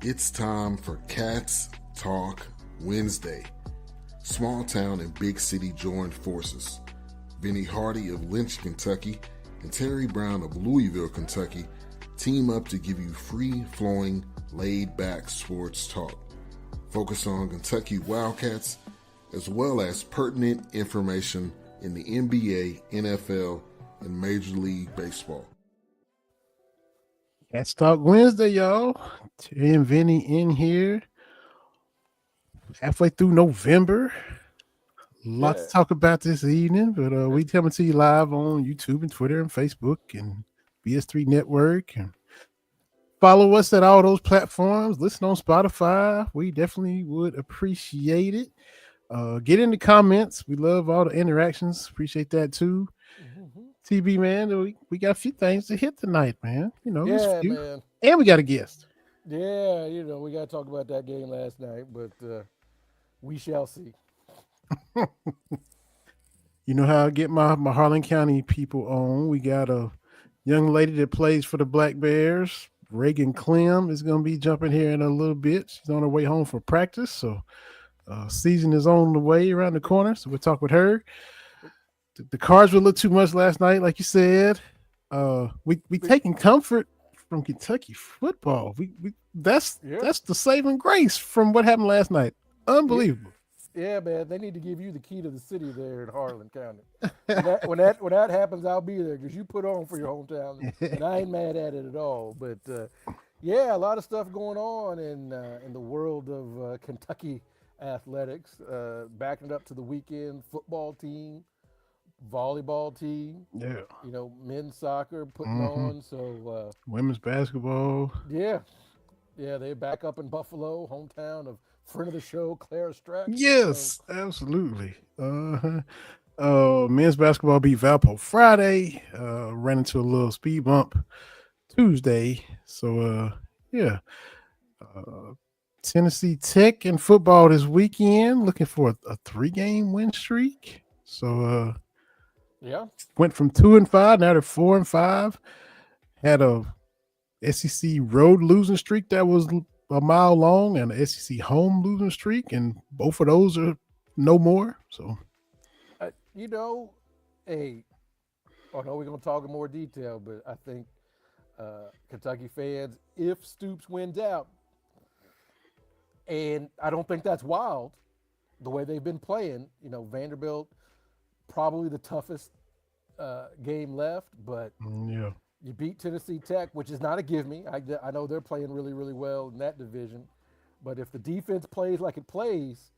It's time for Cats Talk Wednesday. Small town and big city joined forces. Vinny Hardy of Lynch, Kentucky, and Terry Brown of Louisville, Kentucky, team up to give you free-flowing, laid-back sports talk. Focus on Kentucky Wildcats, as well as pertinent information in the NBA, NFL, and Major League Baseball. Let's Talk Wednesday, y'all. Terry and Vinny in here. Halfway through November. Lots to talk about this evening, but we coming to you live on YouTube and Twitter and Facebook and BS3 Network. And follow us at all those platforms. Listen on Spotify. We definitely would appreciate it. Get in the comments. We love all the interactions. Appreciate that too. TB, man, we got a few things to hit tonight, man. You know, man. And we got a guest. Yeah, we got to talk about that game last night, but we shall see. You know how I get my Harlan County people on. We got a young lady that plays for the Black Bears. Reagan Clem is going to be jumping here in a little bit. She's on her way home for practice, so season is on the way around the corner, so we'll talk with her. The Cards were a little too much last night, like you said. We taking comfort from Kentucky football. That's the saving grace from what happened last night. Unbelievable. Yeah, man. They need to give you the key to the city there in Harlan County. When that happens, I'll be there because you put on for your hometown, and I ain't mad at it at all. But a lot of stuff going on in the world of Kentucky athletics. Backing it up to the weekend, football team. Volleyball team, men's soccer putting on. So women's basketball, they back up in Buffalo, hometown of friend of the show Clara Strack. Yes, absolutely. Men's basketball beat Valpo Friday. Ran into a little speed bump Tuesday. So Tennessee Tech in football this weekend, looking for a 3-game win streak. So went from 2-5, now they're 4-5. Had a SEC road losing streak that was a mile long and an SEC home losing streak, and both of those are no more. So, I know we're going to talk in more detail, but I think Kentucky fans, if Stoops wins out, and I don't think that's wild, the way they've been playing, Vanderbilt, probably the toughest game left, but you beat Tennessee Tech, which is not a give me. I know they're playing really, really well in that division, but if the defense plays like it plays,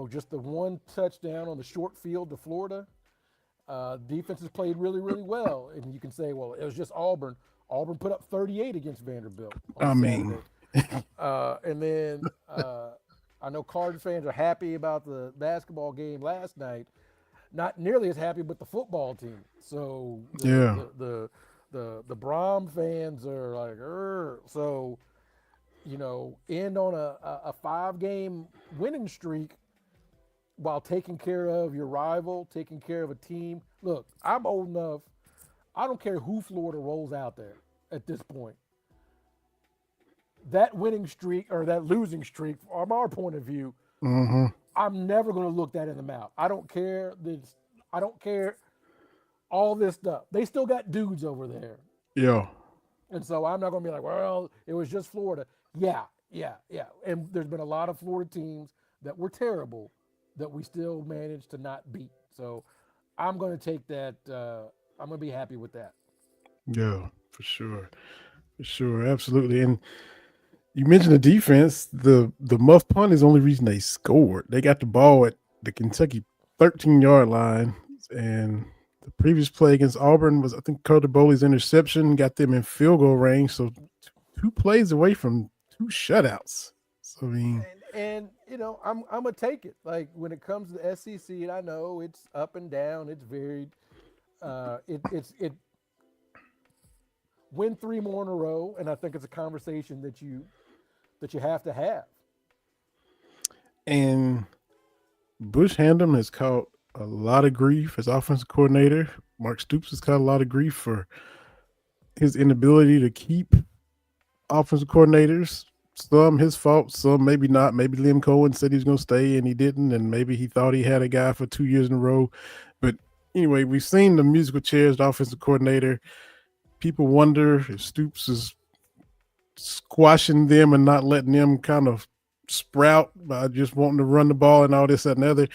just the one touchdown on the short field to Florida, defense has played really, really well, and you can say, well, it was just Auburn. Auburn put up 38 against Vanderbilt. And then I know Cardinals fans are happy about the basketball game last night. Not nearly as happy with the football team. So the Brom fans are like, so end on a 5-game winning streak while taking care of your rival, taking care of a team. Look, I'm old enough. I don't care who Florida rolls out there at this point. That winning streak or that losing streak, from our point of view, I'm never going to look that in the mouth. I don't care. I don't care all this stuff. They still got dudes over there. Yeah. And so I'm not going to be like, well, it was just Florida. Yeah. And there's been a lot of Florida teams that were terrible that we still managed to not beat. So I'm going to take that. I'm going to be happy with that. Yeah, for sure. Absolutely. And you mentioned the defense. The muff punt is the only reason they scored. They got the ball at the Kentucky 13-yard line, and the previous play against Auburn was, I think, Carter Bowley's interception got them in field goal range. So 2 plays away from 2 shutouts. So I mean, and I'm gonna take it. Like when it comes to the SEC, and I know it's up and down, it's varied. It win 3 more in a row, and I think it's a conversation that you have to have. And Bush Handem has caught a lot of grief as offensive coordinator. Mark Stoops has caught a lot of grief for his inability to keep offensive coordinators some his fault, some maybe not. Maybe Liam Cohen said he was going to stay and he didn't, and maybe he thought he had a guy for 2 years in a row. But anyway, we've seen the musical chairs, the offensive coordinator. People wonder if Stoops is squashing them and not letting them kind of sprout by just wanting to run the ball and all this, that, and the other.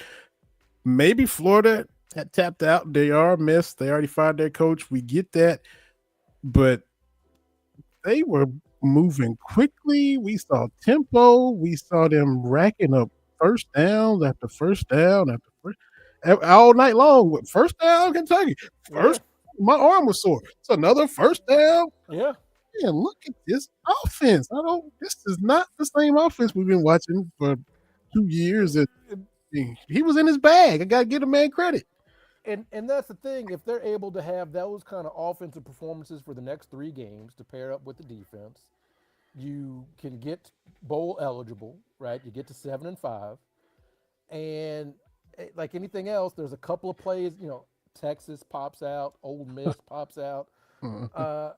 Maybe Florida had tapped out. They are a mess. They already fired their coach. We get that. But they were moving quickly. We saw tempo. We saw them racking up first downs after first down after first all night long. With first down, Kentucky. First, my arm was sore. It's another first down. Yeah. Man, look at this offense. This is not the same offense we've been watching for 2 years. He was in his bag. I gotta give the man credit. And that's the thing. If they're able to have those kind of offensive performances for the next 3 games to pair up with the defense, you can get bowl eligible, right? You get to 7-5, and like anything else, there's a couple of plays. Texas pops out, Ole Miss pops out, and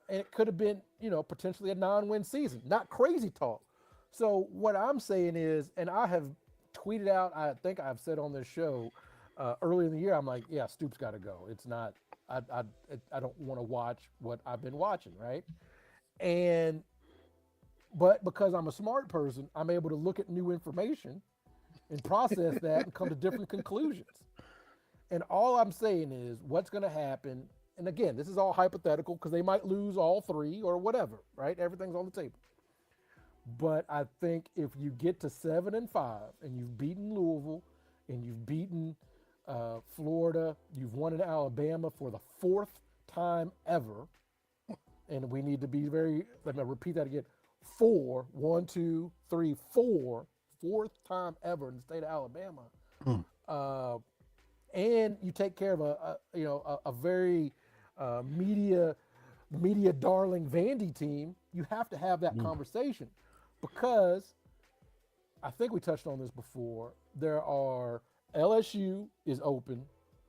it could have been potentially a non-win season. Not crazy talk. So what I'm saying is, and I have tweeted out, I think I've said on this show. Early in the year, I'm like, yeah, Stoops got to go. It's not, I don't want to watch what I've been watching, right? But because I'm a smart person, I'm able to look at new information and process that and come to different conclusions. And all I'm saying is what's going to happen, and again, this is all hypothetical because they might lose all 3 or whatever, right? Everything's on the table. But I think if you get to 7-5 and you've beaten Louisville and you've beaten Florida, you've won in Alabama for the 4th time ever, and we need to be let me repeat that again, 4, 1, 2, 3, 4, 4th time ever in the state of Alabama, and you take care of a very media darling Vandy team, you have to have that conversation, because I think we touched on this before. There are LSU is open,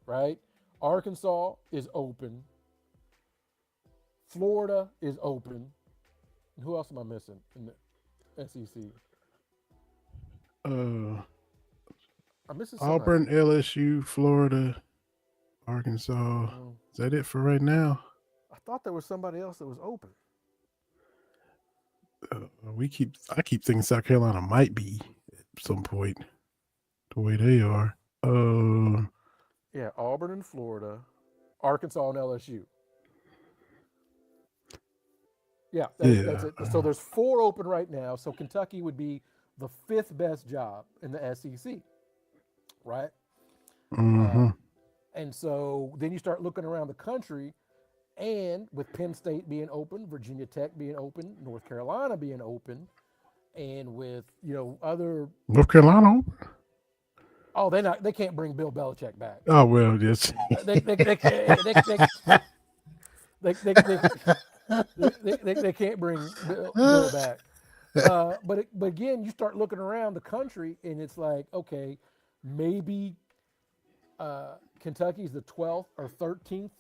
right? Arkansas is open. Florida is open. Who else am I missing in the SEC? I'm missing somebody. Auburn, LSU, Florida, Arkansas. Is that it for right now? I thought there was somebody else that was open. I keep thinking South Carolina might be at some point the way they are. Yeah, Auburn and Florida, Arkansas and LSU. Yeah, that's it. So there's 4 open right now. So Kentucky would be the 5th best job in the SEC, right? Mm-hmm. And so then you start looking around the country, and with Penn State being open, Virginia Tech being open, North Carolina being open, and with other North Carolina open. Oh, they can't bring Bill Belichick back. Oh well, yes. They can't bring Bill back. But again, you start looking around the country, and it's like, okay, maybe Kentucky's the 12th or 13th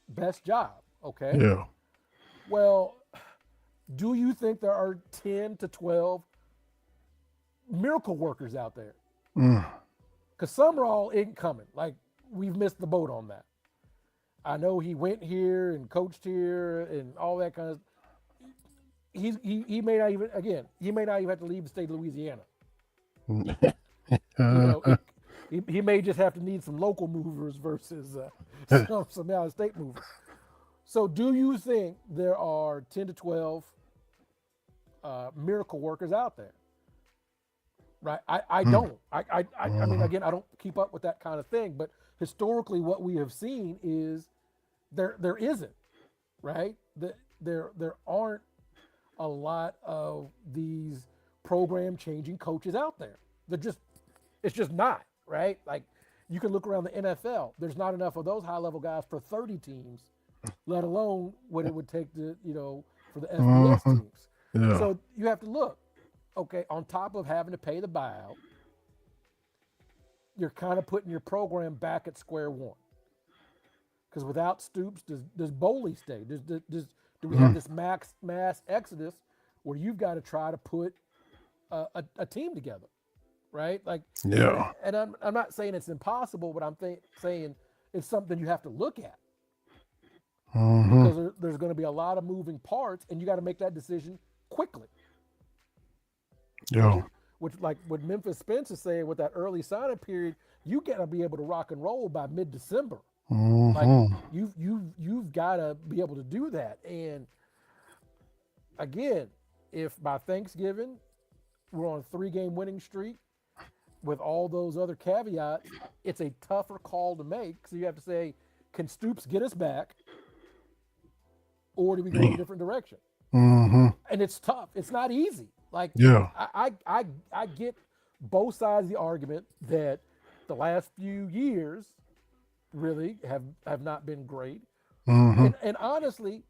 best job. Okay. Yeah. Well, do you think there are 10 to 12 miracle workers out there? Because Summerall ain't coming. Like, we've missed the boat on that. I know he went here and coached here and all that kind of. He may not even have to leave the state of Louisiana. He may just have to need some local movers versus some out of state movers. So, do you think there are 10 to 12 miracle workers out there? Right, I don't. I mean, again, I don't keep up with that kind of thing. But historically, what we have seen is there isn't, right? There aren't a lot of these program changing coaches out there. It's just not, right? Like, you can look around the NFL. There's not enough of those high level guys for 30 teams, let alone what it would take to for the FBS teams. Yeah. So you have to look. Okay, on top of having to pay the buyout, you're kind of putting your program back at square one. Because without Stoops, does Boley stay? Do we have this mass exodus where you've got to try to put a team together, right? Like, Yeah. and I'm not saying it's impossible, but I'm saying it's something you have to look at because there's going to be a lot of moving parts, and you got to make that decision quickly. Yeah. Which like what Memphis Spence is saying with that early signing period, you got to be able to rock and roll by mid-December. Like you've got to be able to do that. And again, if by Thanksgiving we're on a 3-game winning streak with all those other caveats, it's a tougher call to make. So you have to say, can Stoops get us back, or do we go in a different direction? And it's tough. It's not easy. Like, yeah, I get both sides of the argument that the last few years really have not been great. And honestly,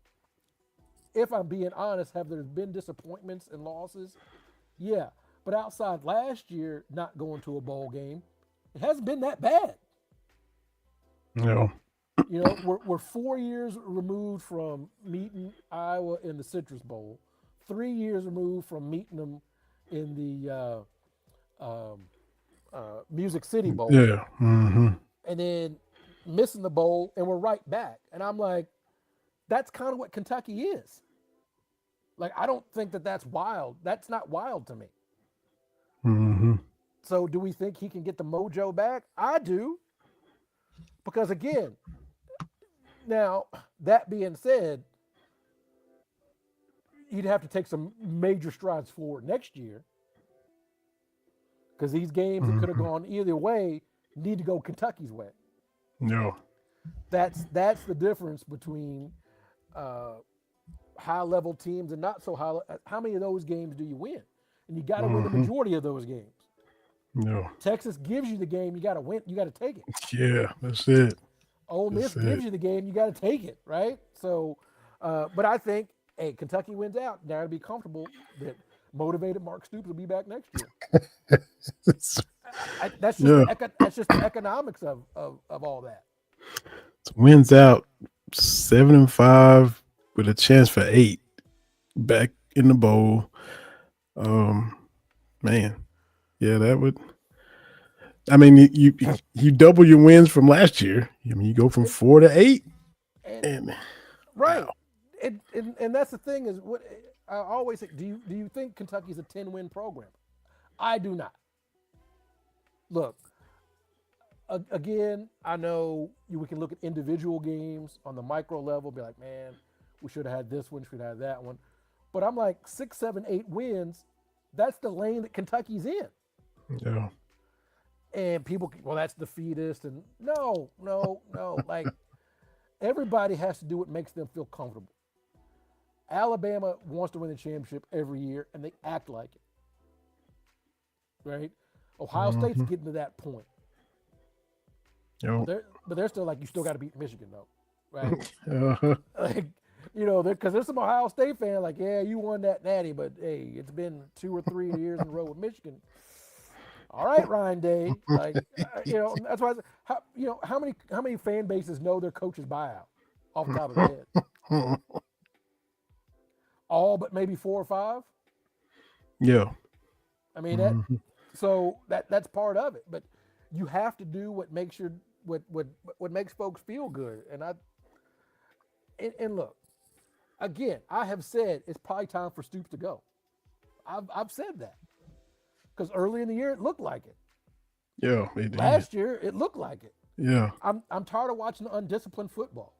if I'm being honest, have there been disappointments and losses? Yeah. But outside last year not going to a bowl game, it hasn't been that bad. no, You know, we're 4 years removed from meeting Iowa in the Citrus Bowl, 3 years removed from meeting them in the Music City Bowl. yeah, And then missing the bowl, and we're right back. And I'm like, that's kind of what Kentucky is. Like, I don't think that's wild. That's not wild to me. So do we think he can get the mojo back? I do. Because again, now that being said, you'd have to take some major strides forward next year. Because these games that could have gone either way need to go Kentucky's way. no, That's the difference between high level teams and not so high. How many of those games do you win? And you got to win the majority of those games. no. Texas gives you the game, you got to win. You got to take it. Yeah, that's it. Ole Miss gives you the game, you got to take it, right? So, but I think, hey, Kentucky wins out. Now to be comfortable that motivated Mark Stoops will be back next year. That's just the economics of all that. Wins out 7-5 with a chance for 8 back in the bowl. Man, yeah, that would. I mean, you double your wins from last year. I mean, you go from 4 to 8, and right. Wow. And that's the thing is what I always say. Do you think Kentucky's a 10-win program? I do not. Look, again, I know we can look at individual games on the micro level, be like, man, we should have had this one, should have had that one. But I'm like 6, 7, 8 wins. That's the lane that Kentucky's in. Yeah. And people, well, that's defeatist. And no. Like, everybody has to do what makes them feel comfortable. Alabama wants to win the championship every year, and they act like it. Right? Ohio State's getting to that point. Yep. But they're still like, you still got to beat Michigan, though. Right? Like, you know, because there's some Ohio State fans like, yeah, you won that natty, but hey, it's been 2 or 3 years in a row with Michigan. All right, Ryan Day. Like, you know, that's why. How many fan bases know their coach's buyout off the top of their head? All but maybe 4 or 5. Yeah. I mean so that's part of it. But you have to do what makes what makes folks feel good. And look, again, I have said it's probably time for Stoops to go. I've said that. Because early in the year it looked like it. Yeah. Last year it looked like it. Yeah. I'm tired of watching undisciplined football.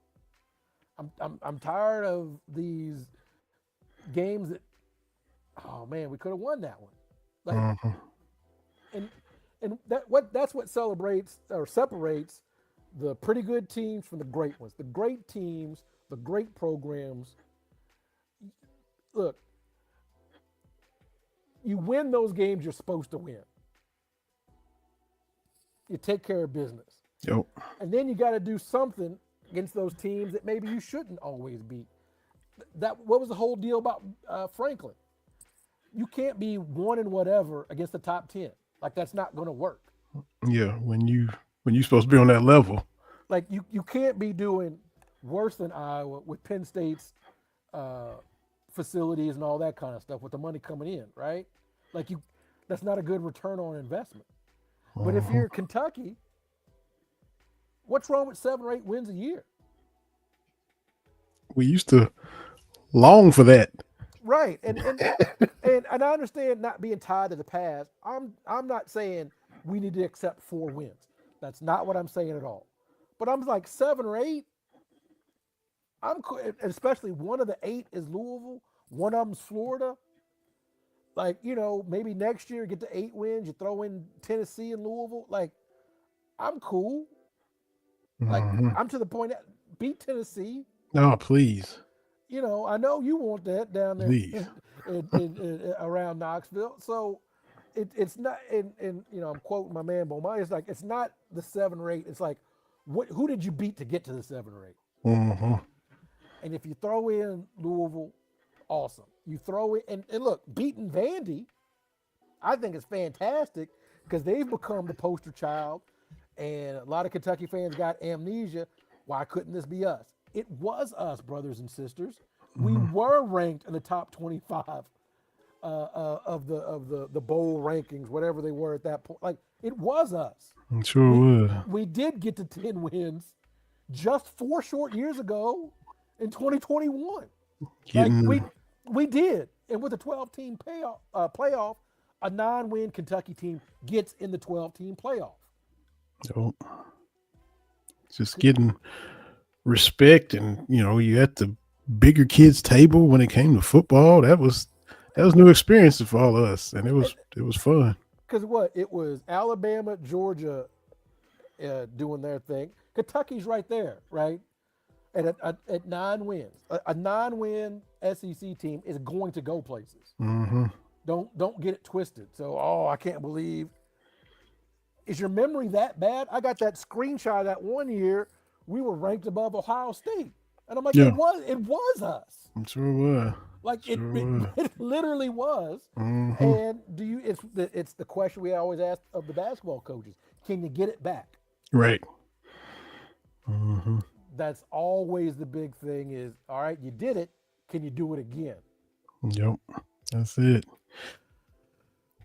I'm tired of these games that, oh man, we could have won that one. Like, and that's what celebrates or separates the pretty good teams from the great ones. The great teams, the great programs. Look, you win those games you're supposed to win. You take care of business. Yep. And then you got to do something against those teams that maybe you shouldn't always beat. What was the whole deal about Franklin? You can't be 1 and whatever against the top 10. Like, that's not going to work. Yeah, when you're supposed to be on that level. Like, you can't be doing worse than Iowa with Penn State's facilities and all that kind of stuff with the money coming in, right? Like that's not a good return on investment. But if you're Kentucky, what's wrong with 7 or 8 wins a year? We used to long for that. Right. And I understand not being tied to the past. I'm not saying we need to accept 4 wins. That's not what I'm saying at all. But I'm like 7 or 8. Especially one of the 8 is Louisville. One of them's Florida. Like, maybe next year get to 8 wins. You throw in Tennessee and Louisville. Like, I'm cool. Like, I'm to the point that beat Tennessee. Oh, please. I know you want that down there in around Knoxville. So it's not. And I'm quoting my man Beaumont. It's like it's not the 7 or 8. It's like who did you beat to get to the 7 or 8? And if you throw in Louisville, awesome. You throw it and look, beating Vandy, I think it's fantastic because they've become the poster child, and a lot of Kentucky fans got amnesia. Why couldn't this be us? It was us, brothers and sisters. We were ranked in the top 25 of the bowl rankings, whatever they were at that point. Like it was us. I'm sure would. We did get to 10 wins just 4 short years ago in 2021. Like we did, and with a 12-team playoff, a 9-win Kentucky team gets in the 12-team playoff. Oh, just getting respect, and you at the bigger kids table when it came to football. That was new experiences for all of us, and it was fun. Because it was Alabama, Georgia doing their thing. Kentucky's right there, right? At 9 wins, a 9-win SEC team is going to go places. Don't get it twisted. So, I can't believe. Is your memory that bad? I got that screenshot that one year we were ranked above Ohio State, and I'm like, it was us. I'm sure it was. Like it literally was. And it's the question we always ask of the basketball coaches: can you get it back? Right. That's always the big thing is, all right, you did it. Can you do it again? Yep. That's it.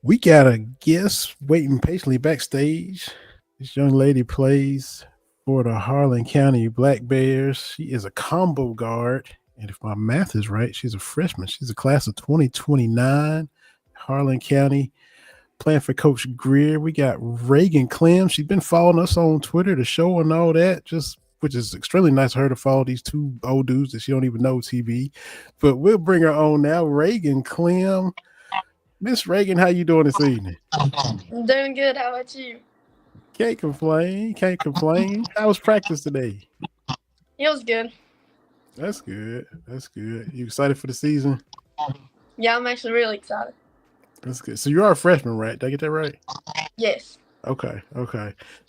We got a guest waiting patiently backstage. This young lady plays for the Harlan County Black Bears. She is a combo guard. And if my math is right, she's a freshman. She's a class of 2029, Harlan County, playing for Coach Greer. We got Reagan Clem. She's been following us on Twitter, the show and all that, which is extremely nice of her to follow these 2 old dudes that she don't even know TV. But we'll bring her on now. Reagan Clem. Miss Reagan, how you doing this evening? I'm doing good. How about you? Can't complain. How was practice today? It was good. That's good. You excited for the season? Yeah, I'm actually really excited. That's good. So you are a freshman, right? Did I get that right? Yes. Okay.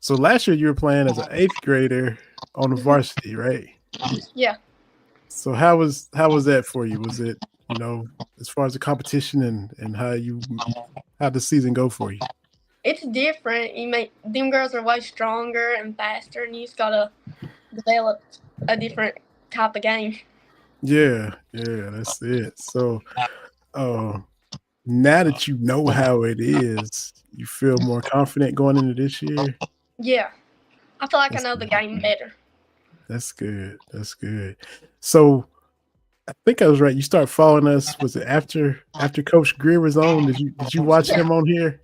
So last year you were playing as an 8th grader on the varsity, right? Yeah. So how was that for you? Was it, as far as the competition and how the season go for you? It's different. Them girls are way stronger and faster, and you just gotta develop a different type of game. Yeah, that's it. So now that you know how it is, you feel more confident going into this year? Yeah. I feel like I know the game better. That's good. So I think I was right. You start following us. Was it after Coach Greer was on? Did you watch him on here?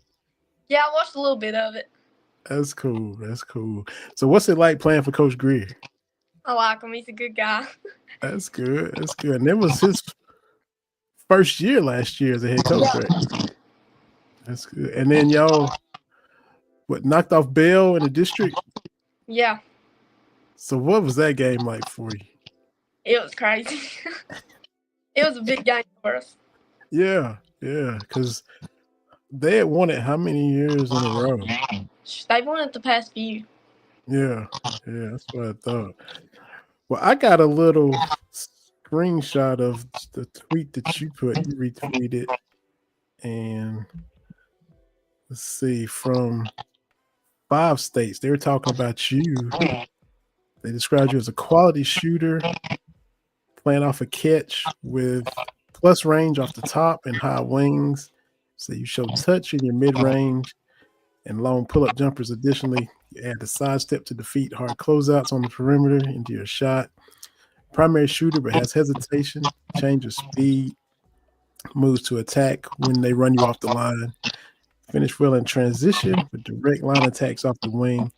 Yeah, I watched a little bit of it. That's cool. So what's it like playing for Coach Greer? I like him. He's a good guy. That's good. And it was his first year last year as a head coach, right? That's good. And then y'all knocked off Bell in the district? Yeah. So what was that game like for you? It was crazy. It was a big game for us. Yeah, because they had won it how many years in a row? They've won it the past few. Yeah, that's what I thought. Well, I got a little screenshot of the tweet that you retweeted, and let's see, from 5 states. They were talking about you. They described you as a quality shooter, playing off a catch with plus range off the top and high wings. So you show touch in your mid-range and long pull-up jumpers. Additionally, you add the sidestep to defeat hard closeouts on the perimeter into your shot. Primary shooter, but has hesitation, change of speed, moves to attack when they run you off the line. Finish well in transition with direct line attacks off the wing.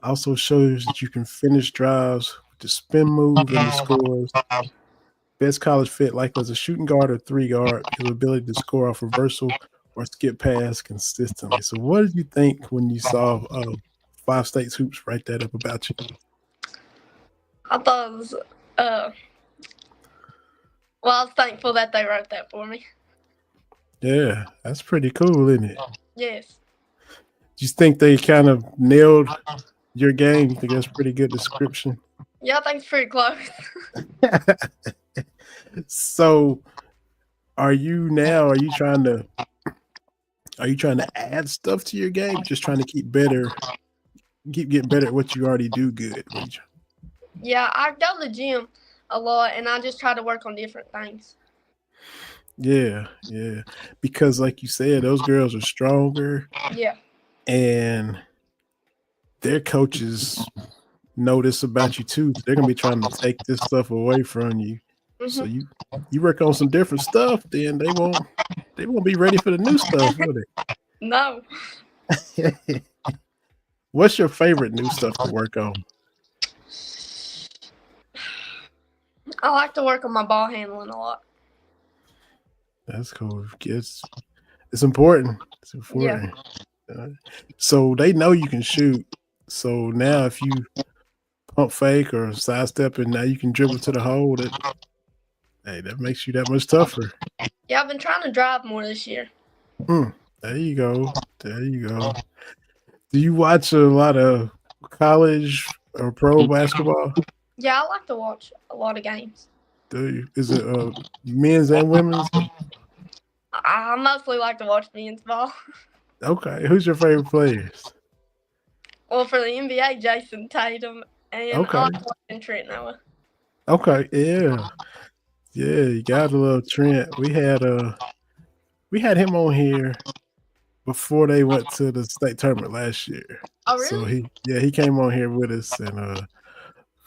Also shows that you can finish drives with the spin move and the scores. Best college fit likely as a shooting guard or 3 guard because of ability to score off reversal or skip pass consistently. So what did you think when you saw 5 States Hoops write that up about you? I thought it was, well, I was thankful that they wrote that for me. Yeah, that's pretty cool, isn't it? Yes. Do you think they kind of nailed your game? You think that's a pretty good description? Yeah, I think it's pretty close. So are you trying to add stuff to your game? Just trying to keep getting better at what you already do good? Yeah, I go to the gym a lot and I just try to work on different things. Yeah. Because like you said, those girls are stronger. Yeah. And their coaches know this about you too. They're gonna be trying to take this stuff away from you. Mm-hmm. So you work on some different stuff, then they won't be ready for the new stuff, will they? No. What's your favorite new stuff to work on? I like to work on my ball handling a lot. That's cool. It's important. It's important. Yeah. So they know you can shoot. So now if you pump fake or sidestep and now you can dribble to the hole, that makes you that much tougher. Yeah, I've been trying to drive more this year. There you go. Do you watch a lot of college or pro basketball? Yeah, I like to watch a lot of games. Do you? Is it men's and women's? I mostly like to watch men's ball. Okay. Who's your favorite players? Well, for the NBA, Jason Tatum, and I like watching Trent Noah. Okay, yeah. Yeah, you gotta love Trent. We had him on here before they went to the state tournament last year. Oh, really? So he came on here with us, and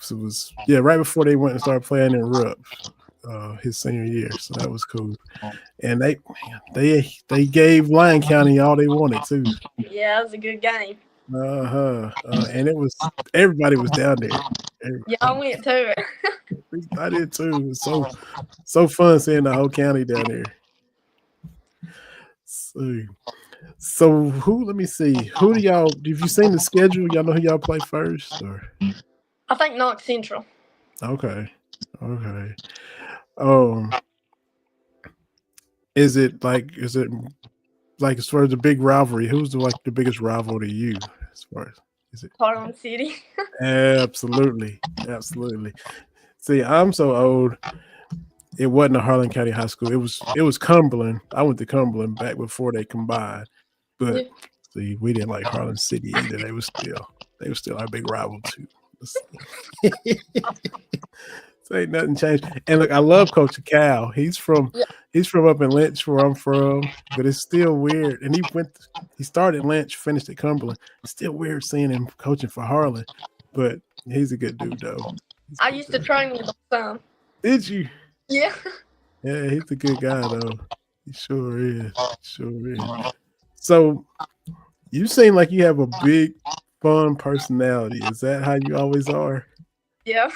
so it was right before they went and started playing in Rupp, his senior year. So that was cool. And they gave Lyon County all they wanted too. Yeah, it was a good game. And it was everybody was down there. Yeah, I went to it. I did too. It was so fun seeing the whole county down there. So who? Let me see. Who do y'all? Have you seen the schedule? Y'all know who y'all play first? Or? I think Knox Central. Okay. Is it like as far as the big rivalry? Who's the biggest rival to you? As far as is it Harlan City? Absolutely. See, I'm so old. It wasn't a Harlan County High School. It was Cumberland. I went to Cumberland back before they combined. But see, we didn't like Harlan City either. They were still our big rival too. So ain't nothing changed. And look, I love Coach Cal. He's from up in Lynch, where I'm from, but it's still weird. And he started Lynch, finished at Cumberland. It's still weird seeing him coaching for Harlan, but he's a good dude though. I used to train with him some. Did you? Yeah. Yeah, he's a good guy though. He sure is. So you seem like you have a big, fun personality. Is that how you always are? Yeah.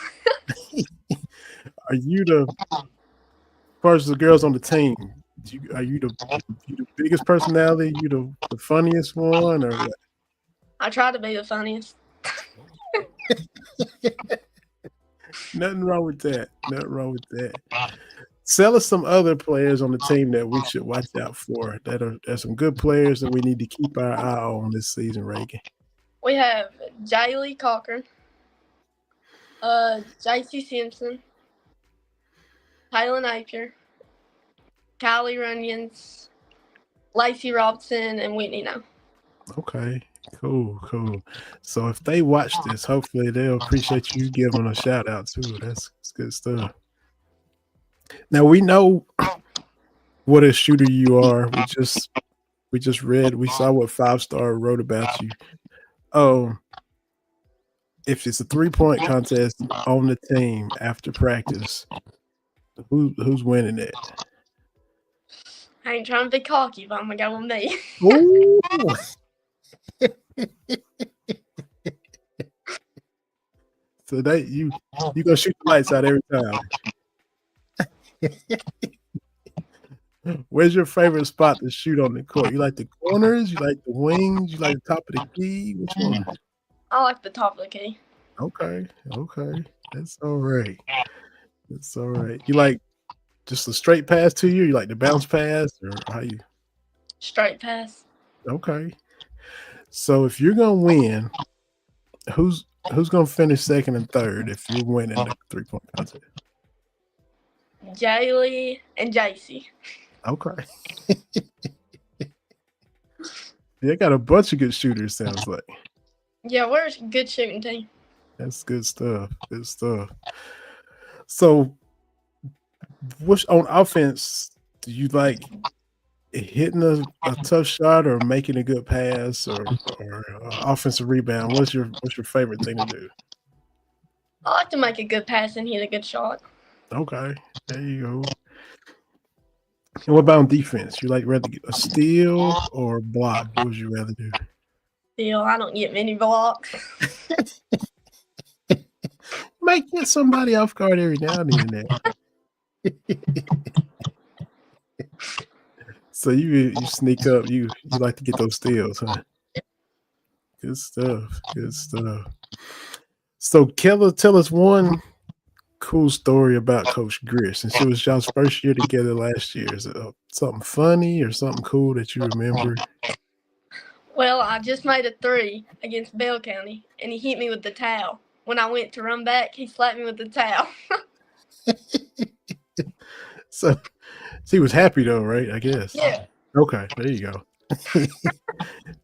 Are you as far as the girls on the team? Are you the biggest personality? You the funniest one, or what? I try to be the funniest. Nothing wrong with that. Tell us some other players on the team that we should watch out for. That are some good players that we need to keep our eye on this season, Reagan. We have Jaylee Cochran, JC Simpson, Taylor Napier, Kylie Runyons, Lacey Robinson, and Whitney No. Okay, cool. So if they watch this, hopefully they'll appreciate you giving a shout out too. That's good stuff. Now we know what a shooter you are. We just We saw what 5-star wrote about you. Oh, if it's a 3-point contest on the team after practice, who's winning it? I ain't trying to be cocky, but I'm gonna go with me. Ooh. So that you gonna shoot the lights out every time. Where's your favorite spot to shoot on the court? You like the corners? You like the wings? You like the top of the key? Which one? I like the top of the key. Okay. That's all right. You like just a straight pass to you? You like the bounce pass, or how you? Straight pass. Okay. So if you're gonna win, who's gonna finish second and third if you're winning the 3-point contest? Jaylee and JC. Okay. They got a bunch of good shooters, sounds like. Yeah, we're a good shooting team. That's good stuff. Good stuff. So, which on offense do you like? Hitting a tough shot or making a good pass or offensive rebound? What's your favorite thing to do? I like to make a good pass and hit a good shot. Okay, there you go. And what about on defense? You like rather get a steal or a block? What would you rather do? Still, I don't get many blocks. Might get somebody off guard every now and then. So you sneak up. You like to get those steals, huh? Good stuff. So, Keller, tell us one cool story about Coach Greer since it was y'all's first year together last year. Is it something funny or something cool that you remember? Well, I just made a 3 against Bell County, and he hit me with the towel. When I went to run back, he slapped me with the towel. So he was happy though, right? I guess. Yeah. Okay, there you go.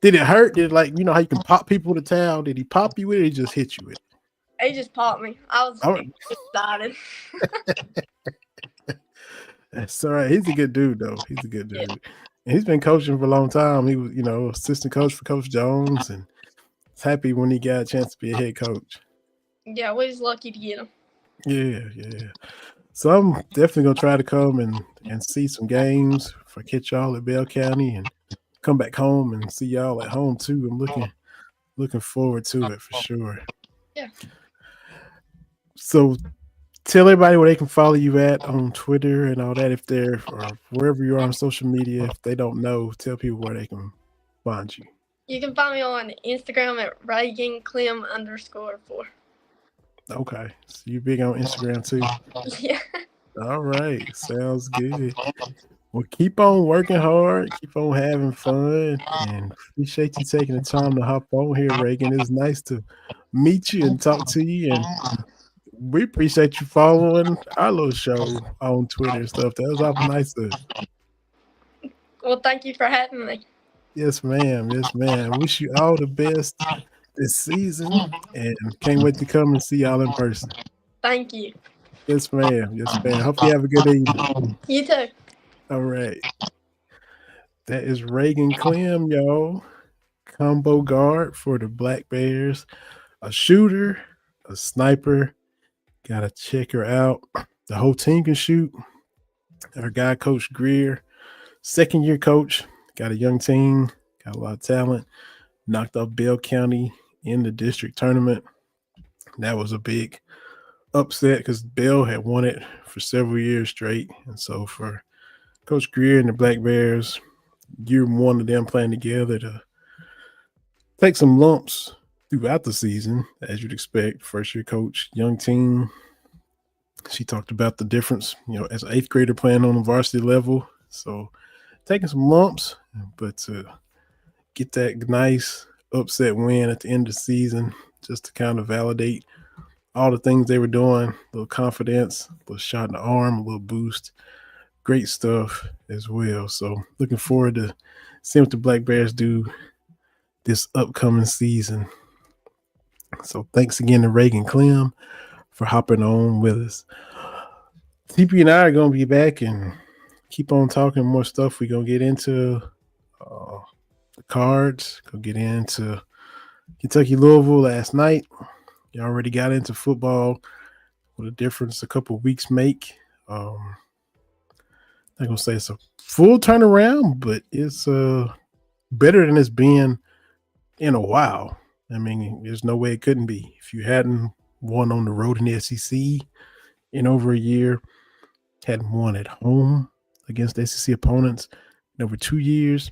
Did it hurt? Did how you can pop people with a towel? Did he pop you with it or he just hit you with it? He just popped me. I was excited. That's all right. He's a good dude, though. He's a good dude. Yeah. And he's been coaching for a long time. He was, assistant coach for Coach Jones, and he's happy when he got a chance to be a head coach. Yeah, we was lucky to get him. Yeah. So I'm definitely gonna try to come and see some games if I catch y'all at Bell County and come back home and see y'all at home too. I'm looking forward to it for sure. Yeah. So tell everybody where they can follow you at on Twitter and all that, if they're or wherever you are on social media. If they don't know, tell people where they can find you. You can find me on Instagram at ReaganClem_4. Okay. So you big on Instagram too? Yeah. All right. Sounds good. Well, keep on working hard, keep on having fun, and appreciate you taking the time to hop on here, Reagan. It's nice to meet you and talk to you, and we appreciate you following our little show on Twitter and stuff. That was awful nice of you. Well, thank you for having me. Yes, ma'am. Wish you all the best this season, and can't wait to come and see y'all in person. Thank you. Yes, ma'am. Hope you have a good evening. You too. All right. That is Reagan Clem, y'all. Combo guard for the Black Bears. A shooter, a sniper. Gotta check her out. The whole team can shoot. Our guy, Coach Greer, second-year coach. Got a young team. Got a lot of talent. Knocked off Bell County in the district tournament. That was a big upset because Bell had won it for several years straight. And so for Coach Greer and the Black Bears, year one of them playing together to take some lumps throughout the season, as you'd expect. First year coach, young team. She talked about the difference, as an 8th grader playing on the varsity level. So taking some lumps, but to get that nice upset win at the end of the season, just to kind of validate all the things they were doing, a little confidence, a little shot in the arm, a little boost. Great stuff as well. So looking forward to seeing what the Black Bears do this upcoming season. So thanks again to Reagan Clem for hopping on with us. TP and I are going to be back and keep on talking more stuff we're going to get into The Cards go get into Kentucky Louisville last night. You already got into football. What a difference a couple of weeks make. I'm not gonna say it's a full turnaround, but it's better than it's been in a while. I mean, there's no way it couldn't be. If you hadn't won on the road in the SEC in over a year, hadn't won at home against SEC opponents in over 2 years,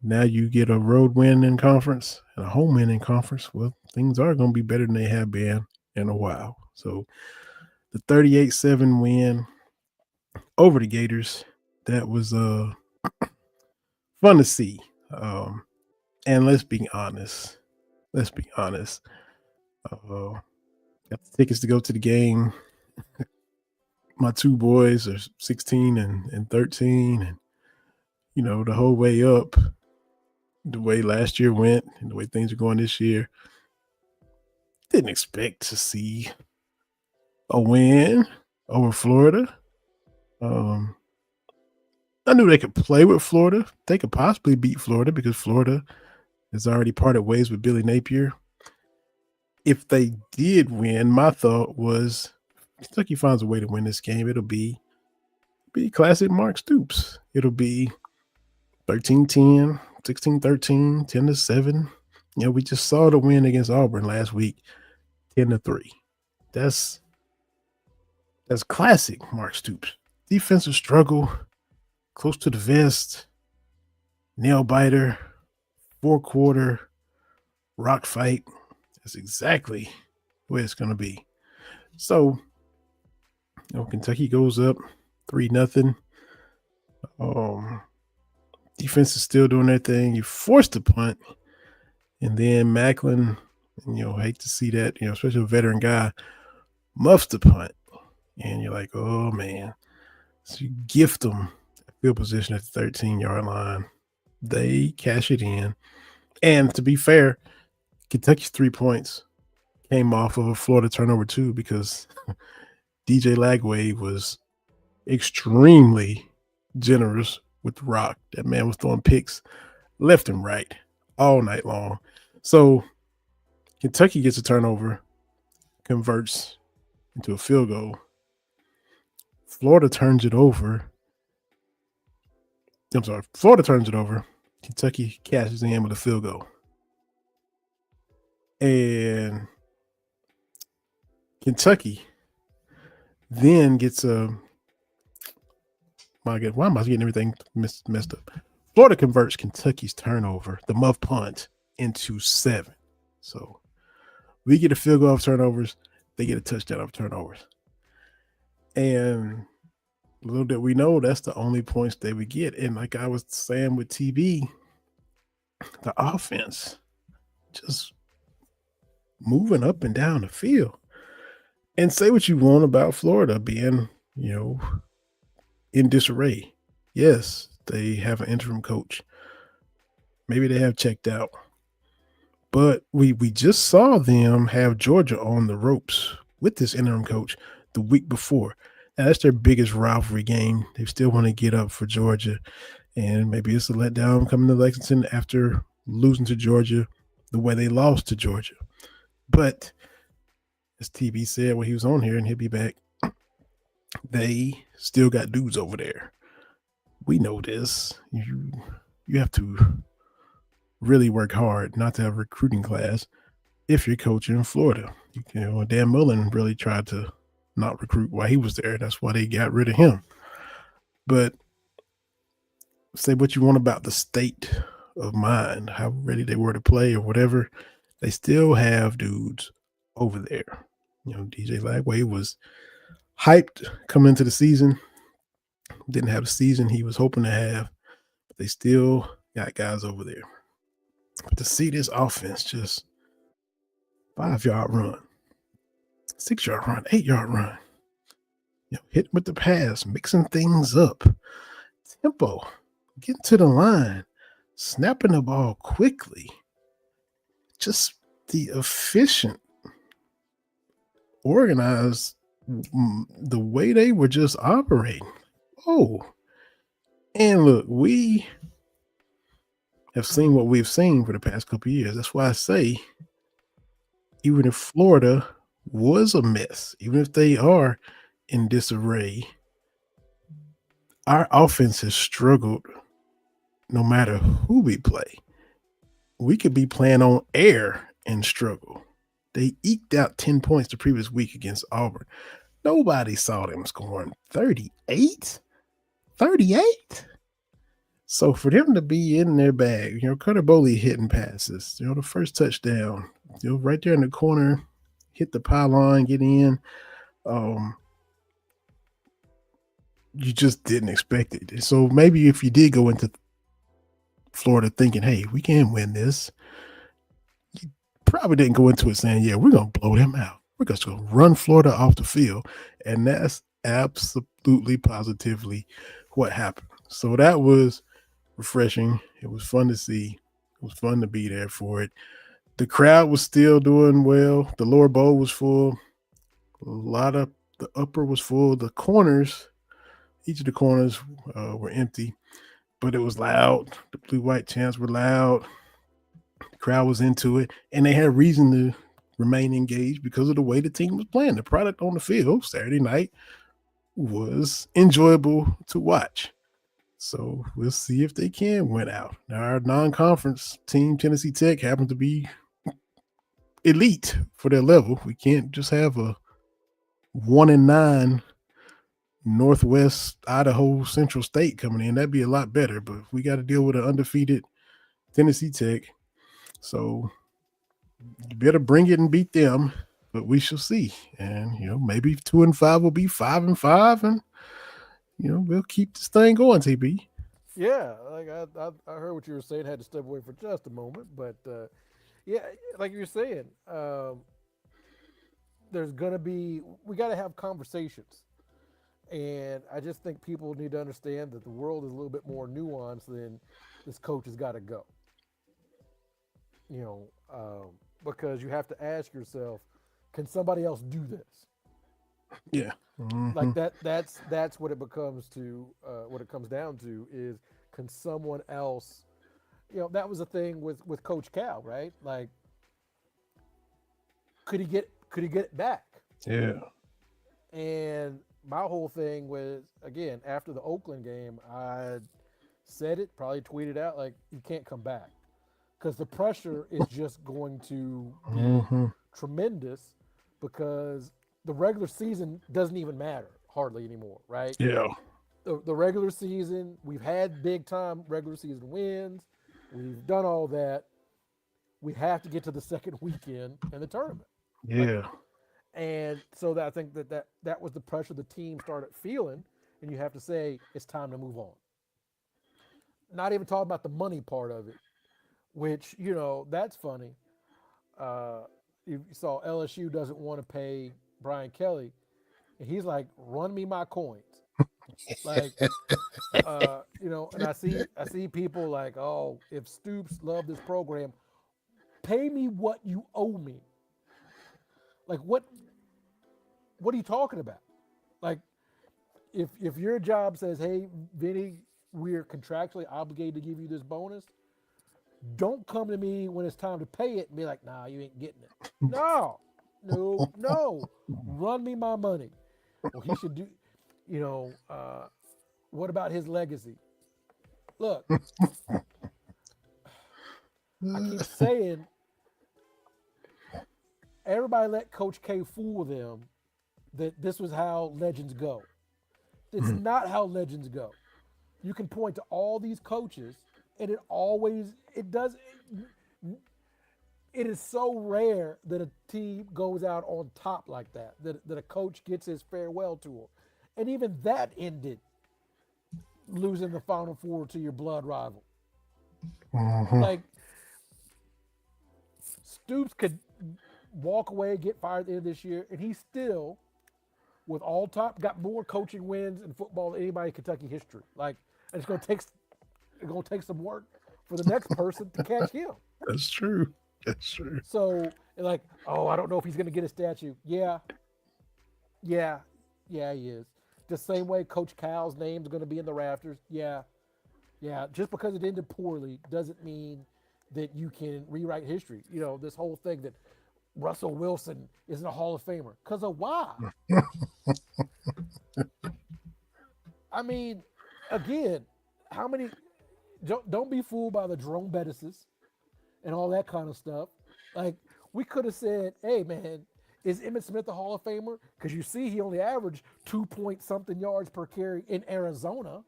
now you get a road win in conference and a home win in conference. Well, things are going to be better than they have been in a while. So the 38-7 win over the Gators, that was fun to see. And let's be honest. Got the tickets to go to the game. My two boys are 16 and 13. And, you know, the whole way up, the way last year went and the way things are going this year, didn't expect to see a win over Florida. I knew they could play with Florida. They could possibly beat Florida because Florida has already parted ways with Billy Napier. If they did win, my thought was Kentucky finds a way to win this game. It'll be classic Mark Stoops. It'll be 13-10, 16-13, 10-7. You know, we just saw the win against Auburn last week, 10-3. That's classic Mark Stoops. Defensive struggle, close to the vest, nail biter, 4-quarter rock fight. That's exactly the way it's going to be. So, you know, Kentucky goes up 3-0. Defense is still doing their thing. You forced a punt, and then Macklin, you know, hate to see that, you know, especially a veteran guy, muffs the punt, and you're like, oh man. So you gift them field position at the 13-yard line. They cash it in, and to be fair, Kentucky's 3 points came off of a Florida turnover too, because DJ Lagway was extremely generous with the rock. That man was throwing picks left and right all night long. So Kentucky gets a turnover, converts into a field goal. Florida turns it over. Kentucky cashes in with a field goal. And Kentucky then gets a my God, why am I getting everything messed up? Florida converts Kentucky's turnover, the muff punt, into 7. So we get a field goal off turnovers, they get a touchdown off turnovers. And little did we know that's the only points they would get. And like I was saying with TB, the offense just moving up and down the field. And say what you want about Florida being, you know, in disarray. Yes, they have an interim coach. Maybe they have checked out. But we just saw them have Georgia on the ropes with this interim coach the week before. Now, that's their biggest rivalry game. They still want to get up for Georgia. And maybe it's a letdown coming to Lexington after losing to Georgia the way they lost to Georgia. But as TB said when he was on here, and he'll be back, they still got dudes over there. We know this. You have to really work hard not to have a recruiting class if you're coaching in Florida. You know, Dan Mullen really tried to not recruit while he was there. That's why they got rid of him. But say what you want about the state of mind, how ready they were to play or whatever, they still have dudes over there. You know, DJ Lagway was hyped coming into the season. Didn't have the season he was hoping to have, but they still got guys over there. But to see this offense just 5-yard run, 6-yard run, 8-yard run, you know, hit with the pass, mixing things up, tempo, getting to the line, snapping the ball quickly, just the efficient, organized, the way they were just operating. Oh, and look, we have seen what we've seen for the past couple of years. That's why I say, even if Florida was a mess, even if they are in disarray, our offense has struggled no matter who we play. We could be playing on air and struggle. They eked out 10 points the previous week against Auburn. Nobody saw them scoring 38. 38? So for them to be in their bag, Cutter Boley hitting passes, the first touchdown, right there in the corner, hit the pylon, get in. You just didn't expect it. So maybe if you did go into Florida thinking, hey, we can win this, you probably didn't go into it saying, yeah, we're going to blow them out. We're just going to run Florida off the field. And that's absolutely positively what happened. So that was refreshing. It was fun to see. It was fun to be there for it. The crowd was still doing well. The lower bowl was full. A lot of the upper was full. The corners, each of the corners were empty, but it was loud. The blue-white chants were loud. The crowd was into it, and they had reason to remain engaged because of the way the team was playing. The product on the field Saturday night was enjoyable to watch. So we'll see if they can win out. Now, our non-conference team, Tennessee Tech, happens to be elite for their level. We can't just have a 1-9 Northwest Idaho Central State coming in. That'd be a lot better, but we got to deal with an undefeated Tennessee Tech. So you better bring it and beat them, but we shall see. And, maybe 2-5 will be 5-5, and, we'll keep this thing going, TB. Yeah, like I heard what you were saying. Had to step away for just a moment, but yeah, like you're saying, we got to have conversations, and I just think people need to understand that the world is a little bit more nuanced than this coach has got to go. Because you have to ask yourself, can somebody else do this? Yeah. Mm-hmm. Like that's what it becomes to, what it comes down to is, can someone else, that was the thing with Coach Cal, right? Like, could he get it back? Yeah. And my whole thing was, again, after the Oakland game, I said it, probably tweeted out, like, you can't come back. Because the pressure is just going to be tremendous, because the regular season doesn't even matter hardly anymore, right? Yeah. The regular season, we've had big time regular season wins. We've done all that. We have to get to the second weekend in the tournament. Yeah. And so I think that was the pressure the team started feeling, and you have to say it's time to move on. Not even talking about the money part of it, which, that's funny. You saw LSU doesn't want to pay Brian Kelly, and he's like, run me my coins. Like, and I see people like, oh, if Stoops loved this program, pay me what you owe me. Like, what are you talking about? Like, if your job says, hey, Vinny, we're contractually obligated to give you this bonus, don't come to me when it's time to pay it and be like, nah, you ain't getting it. No. Run me my money. Well, he should do, what about his legacy? Look, I keep saying, everybody let Coach K fool them that this was how legends go. It's not how legends go. You can point to all these coaches, and it is so rare that a team goes out on top like that a coach gets his farewell tour. And even that ended losing the Final Four to your blood rival. Like, Stoops could walk away, get fired at the end of this year, and he still, with all top, got more coaching wins in football than anybody in Kentucky history. Like, and it's going to take some work for the next person to catch him. That's true. So, like, oh, I don't know if he's going to get a statue. Yeah, he is. The same way Coach Cal's name is going to be in the rafters. Yeah. Yeah, just because it ended poorly doesn't mean that you can rewrite history. This whole thing that Russell Wilson isn't a Hall of Famer because of why? I mean, again, how many? Don't be fooled by the Jerome Bettises and all that kind of stuff. Like we could have said, "Hey, man, is Emmitt Smith a Hall of Famer?" Because you see, he only averaged 2 point something yards per carry in Arizona.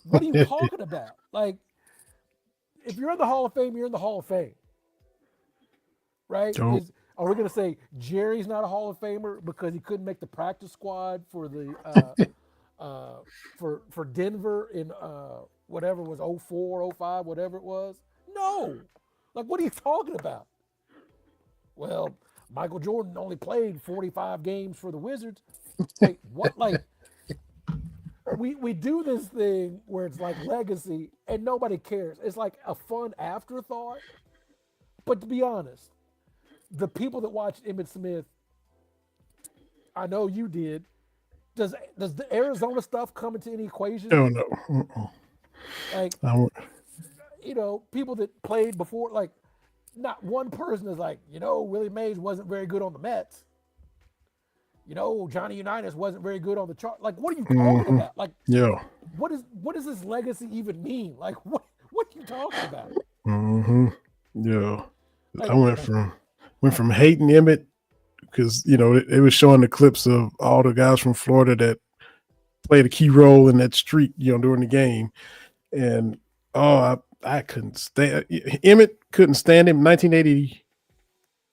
What are you talking about? Like, if you're in the Hall of Fame, you're in the Hall of Fame, right? Dope. Are we going to say Jerry's not a Hall of Famer because he couldn't make the practice squad for the for Denver in whatever it was 04, 05, whatever it was? No. Like, what are you talking about? Well, Michael Jordan only played 45 games for the Wizards. Wait, what? Like, we do this thing where it's like legacy and nobody cares. It's like a fun afterthought. But to be honest, the people that watched Emmitt Smith, I know you did. Does the Arizona stuff come into any equation? No. Like, people that played before, like, not one person is like, Willie Mays wasn't very good on the Mets. Johnny Unitas wasn't very good on the chart. Like, what are you talking about? Like, yeah. What does this legacy even mean? Like, what are you talking about? Yeah. Like, I went from hating Emmett because it was showing the clips of all the guys from Florida that played a key role in that streak, during the game, and I couldn't stand Emmett. Couldn't stand him. 1980,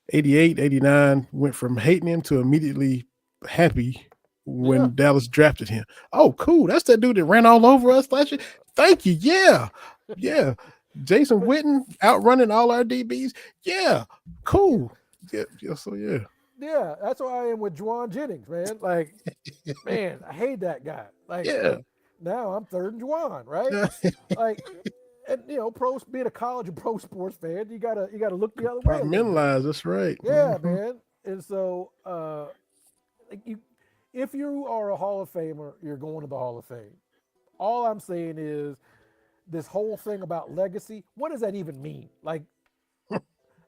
88, 89, went from hating him to immediately happy when Dallas drafted him. Oh, cool. That's that dude that ran all over us last year. Thank you. Yeah. Yeah. Jason Witten outrunning all our DBs. Yeah. Cool. Yeah. So, yeah. Yeah. That's why I am with Juwan Jennings, man. Like, man, I hate that guy. Like, yeah. Now I'm third and Juwan, right? Like, and being a college and pro sports fan, you gotta look the other way. Compartmentalize. That's right. Yeah, man. And so, if you are a Hall of Famer, you're going to the Hall of Fame. All I'm saying is this whole thing about legacy. What does that even mean? Like,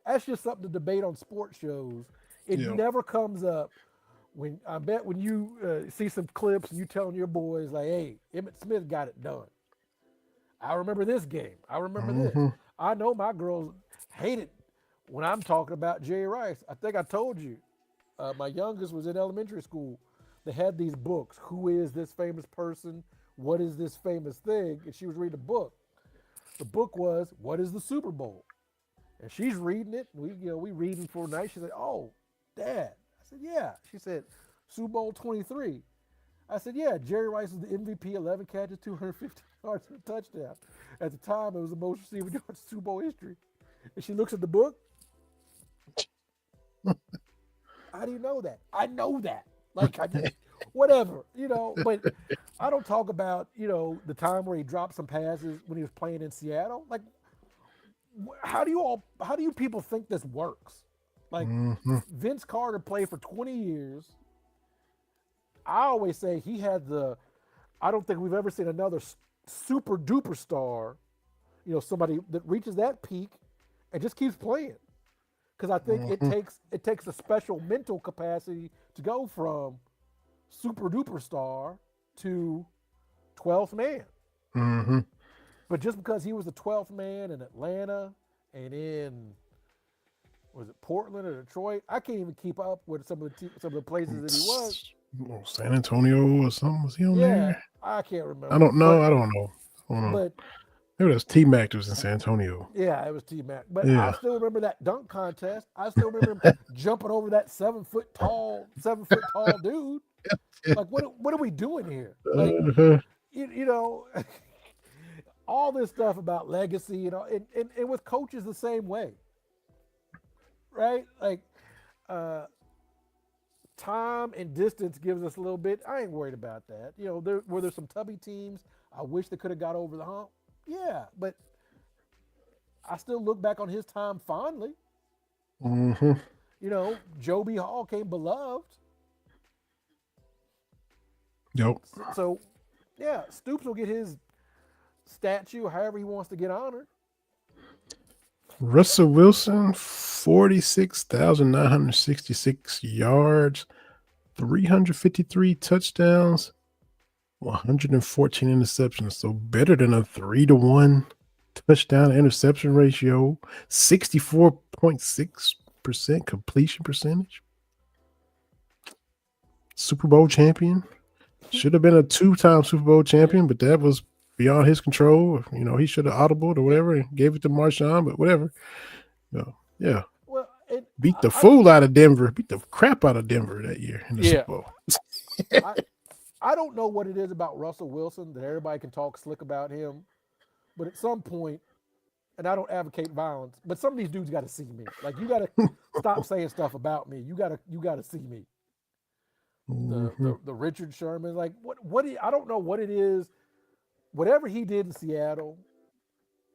that's just something to debate on sports shows. It never comes up. I bet when you see some clips and you telling your boys like, "Hey, Emmitt Smith got it done. I remember this game. I remember this." I know my girls hate it when I'm talking about Jerry Rice. I think I told you, my youngest was in elementary school. They had these books. Who is this famous person? What is this famous thing? And she was reading a book. The book was, "What is the Super Bowl?" And she's reading it. We reading for a night. She said, "Oh, Dad." I said, "Yeah." She said, "Super Bowl 23. I said, "Yeah, Jerry Rice is the MVP, 11 catches, 250 yards, and a touchdown." At the time, it was the most receiving yards in Super Bowl history. And she looks at the book. How do you know that? I know that. Like, I just, whatever, but I don't talk about, the time where he dropped some passes when he was playing in Seattle. Like, how do you people think this works? Like, Vince Carter played for 20 years. I always say he had I don't think we've ever seen another super duper star, somebody that reaches that peak and just keeps playing. Because I think it takes a special mental capacity to go from super duper star to 12th man. But just because he was the 12th man in Atlanta and in, was it Portland or Detroit? I can't even keep up with some of the places that he was. San Antonio or something. Was he on there? I can't remember. I don't know. But maybe that's T-Mac that was in San Antonio. Yeah, it was T-Mac. But I still remember that dunk contest. I still remember him jumping over that 7 foot tall dude. Like, what are we doing here? Like, all this stuff about legacy, and with coaches the same way, right? Like, time and distance gives us a little bit. I ain't worried about that. Were there some tubby teams I wish they could have got over the hump? Yeah, but I still look back on his time fondly. Joe B. Hall came beloved. Yep. So, yeah, Stoops will get his statue, however he wants to get honored. Russell Wilson, 46,966 yards, 353 touchdowns, 114 interceptions. So better than a 3-to-1 touchdown interception ratio, 64.6% completion percentage. Super Bowl champion. Should have been a 2-time Super Bowl champion, but that was beyond his control. He should have audibled or whatever and gave it to Marshawn, but whatever. Yeah. Well, beat the fool out of Denver. Beat the crap out of Denver that year in the Super Bowl. I don't know what it is about Russell Wilson that everybody can talk slick about him, but at some point, and I don't advocate violence, but some of these dudes got to see me. Like, you got to stop saying stuff about me. You got to see me. The Richard Sherman, like what I don't know what it is. Whatever he did in Seattle,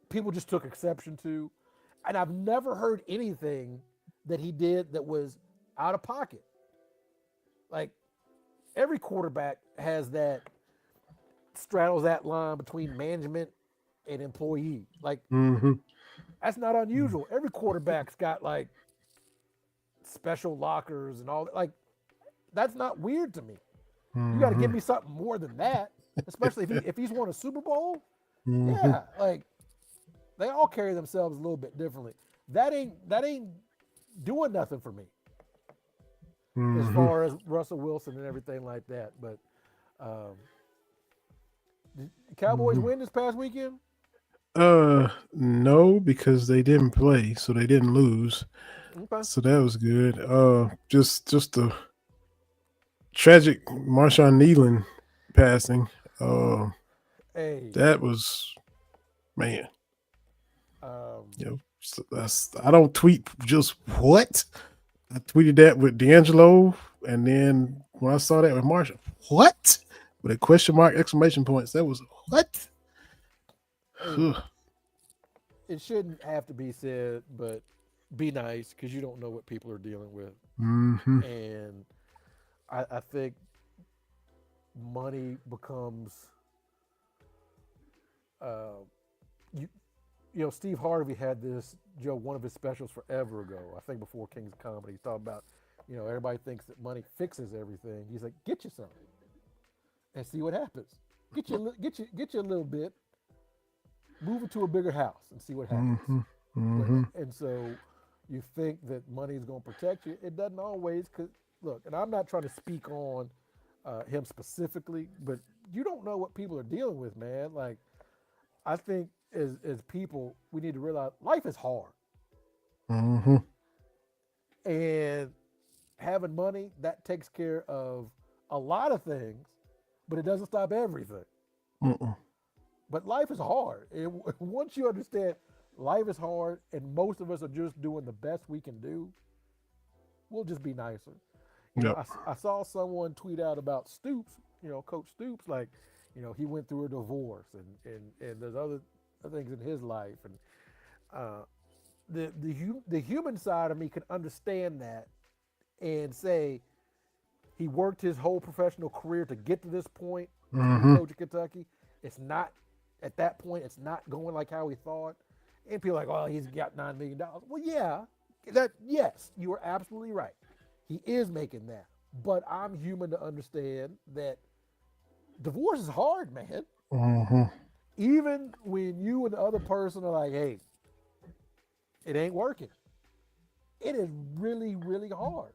people just took exception to, and I've never heard anything that he did that was out of pocket. Like, every quarterback straddles that line between management and employee. Like, that's not unusual. Every quarterback's got like special lockers and all that. Like, that's not weird to me. You got to give me something more than that, especially if he's won a Super Bowl. Yeah, like, they all carry themselves a little bit differently. That ain't doing nothing for me as far as Russell Wilson and everything like that. But did Cowboys win this past weekend? No, because they didn't play, so they didn't lose. Okay. So that was good. Just a tragic Marshawn Nealon passing. That was, man. So I don't tweet just what. I tweeted that with D'Angelo, and then when I saw that with Marshall, what? With a question mark, exclamation points. That was what? It shouldn't have to be said, but be nice, because you don't know what people are dealing with. And I think money becomes, Steve Harvey had this joke, one of his specials forever ago, I think before King's Comedy. He's talking about, everybody thinks that money fixes everything. He's like, get you something and see what happens. Get you a little bit, move it to a bigger house and see what happens. And so you think that money is going to protect you. It doesn't always, because look, and I'm not trying to speak on him specifically, but you don't know what people are dealing with, man. Like, I think as people, we need to realize life is hard. And having money, that takes care of a lot of things, but it doesn't stop everything. But life is hard. Once you understand life is hard and most of us are just doing the best we can do, we'll just be nicer. I saw someone tweet out about Stoops, Coach Stoops, like, he went through a divorce and there's other things in his life. And the human side of me can understand that and say he worked his whole professional career to get to this point, coach of Kentucky. It's not, at that point, it's not going like how he thought. And people are like, oh, he's got $9 million. Well, yeah, yes, you are absolutely right. He is making that. But I'm human to understand that divorce is hard, man. Even when you and the other person are like, hey, it ain't working. It is really, really hard.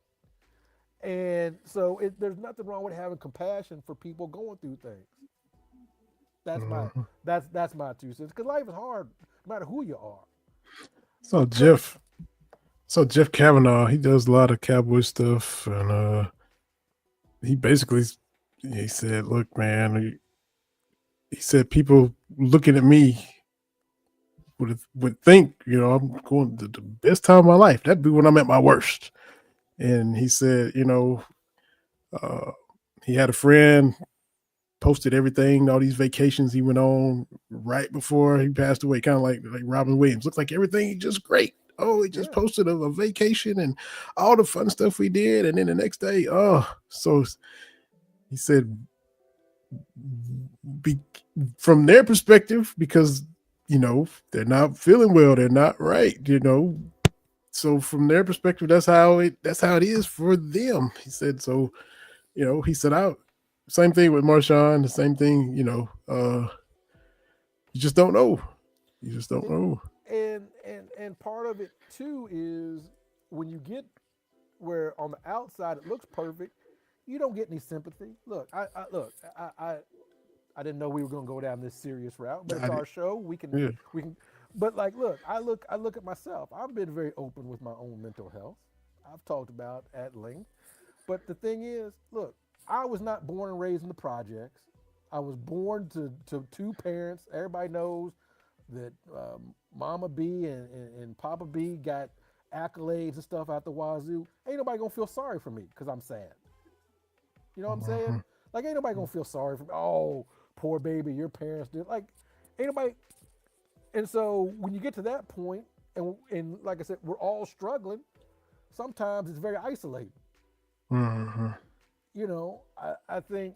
And so there's nothing wrong with having compassion for people going through things. That's my 2 cents. Because life is hard, no matter who you are. So Jeff Kavanaugh, he does a lot of Cowboy stuff, and he basically said, "Look, man," he said, people looking at me would think, I'm going to the best time of my life. That'd be when I'm at my worst. And he said, he had a friend, posted everything, all these vacations he went on right before he passed away, kind of like Robin Williams. Looked like everything just great. Oh, he just posted a vacation and all the fun stuff we did. And then the next day, so he said, from their perspective, because they're not feeling well, they're not right, so from their perspective, that's how it is for them. He said so. He said out. Same thing with Marshawn. The same thing. You just don't know. You just don't know. And part of it too is when you get where on the outside it looks perfect, you don't get any sympathy. Look, I didn't know we were going to go down this serious route, but it's our show. Yeah. We can. But like, look, I look at myself. I've been very open with my own mental health. I've talked about at length. But the thing is, look, I was not born and raised in the projects. I was born to two parents. Everybody knows that Mama B and Papa B got accolades and stuff out the wazoo. Ain't nobody gonna feel sorry for me because I'm sad. You know what I'm saying? Like, ain't nobody gonna feel sorry for me. Oh, poor baby, your parents did. Like, ain't nobody. And so when you get to that point, and like I said, we're all struggling. Sometimes it's very isolating. Mm-hmm. I think.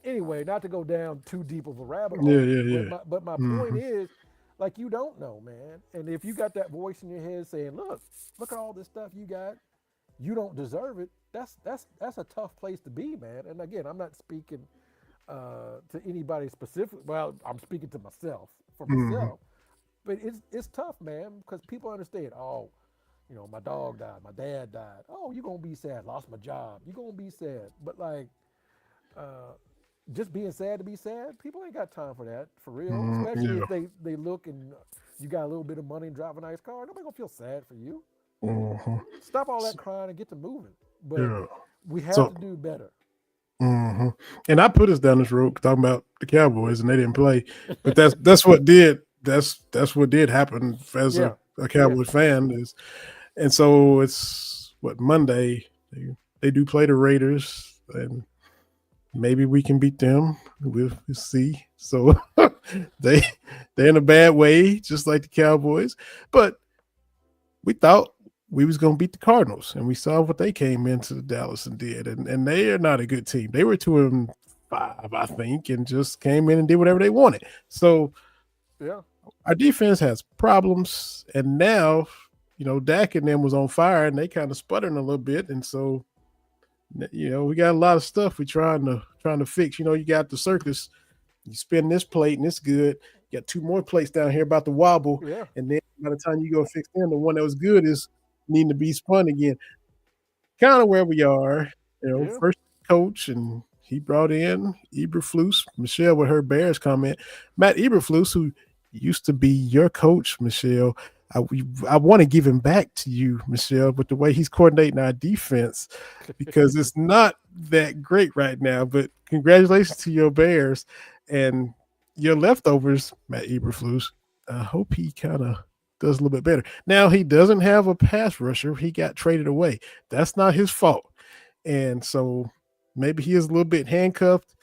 Anyway, not to go down too deep of a rabbit hole. Yeah. But my point is, like, you don't know, man. And if you got that voice in your head saying, "Look at all this stuff you got, you don't deserve it." That's a tough place to be, man. And again, I'm not speaking to anybody specific. Well, I'm speaking to myself for myself. But it's tough, man, because people understand. Oh, my dog died, my dad died. Oh, you're gonna be sad. Lost my job. You're gonna be sad. But like, just being sad to be sad, people ain't got time for that, for real. Especially if they look and you got a little bit of money and drive a nice car. Nobody gonna feel sad for you. Stop all that crying and get to moving. But we have to do better. And I put us down this road talking about the Cowboys and they didn't play, but that's what did happen as a Cowboys fan is, and so it's Monday they do play the Raiders and maybe we can beat them. We'll see. So they're in a bad way, just like the Cowboys, but we thought we was going to beat the Cardinals, and we saw what they came into Dallas and did, and they are not a good team. They were 2-5, I think, and just came in and did whatever they wanted. So, our defense has problems, and now, Dak and them was on fire, and they kind of sputtering a little bit, and so, we got a lot of stuff we're trying to fix. You got the circus. You spin this plate, and it's good. You got 2 more plates down here about to wobble, and then by the time you go fix them, the one that was good is needing to be spun again. Kind of where we are, first coach, and he brought in Eberflus, Michelle with her Bears comment. Matt Eberflus, who used to be your coach, Michelle. I want to give him back to you, Michelle, with the way he's coordinating our defense, because it's not that great right now. But congratulations to your Bears and your leftovers, Matt Eberflus. I hope he kind of does a little bit better. Now, he doesn't have a pass rusher. He got traded away. That's not his fault. And so maybe he is a little bit handcuffed.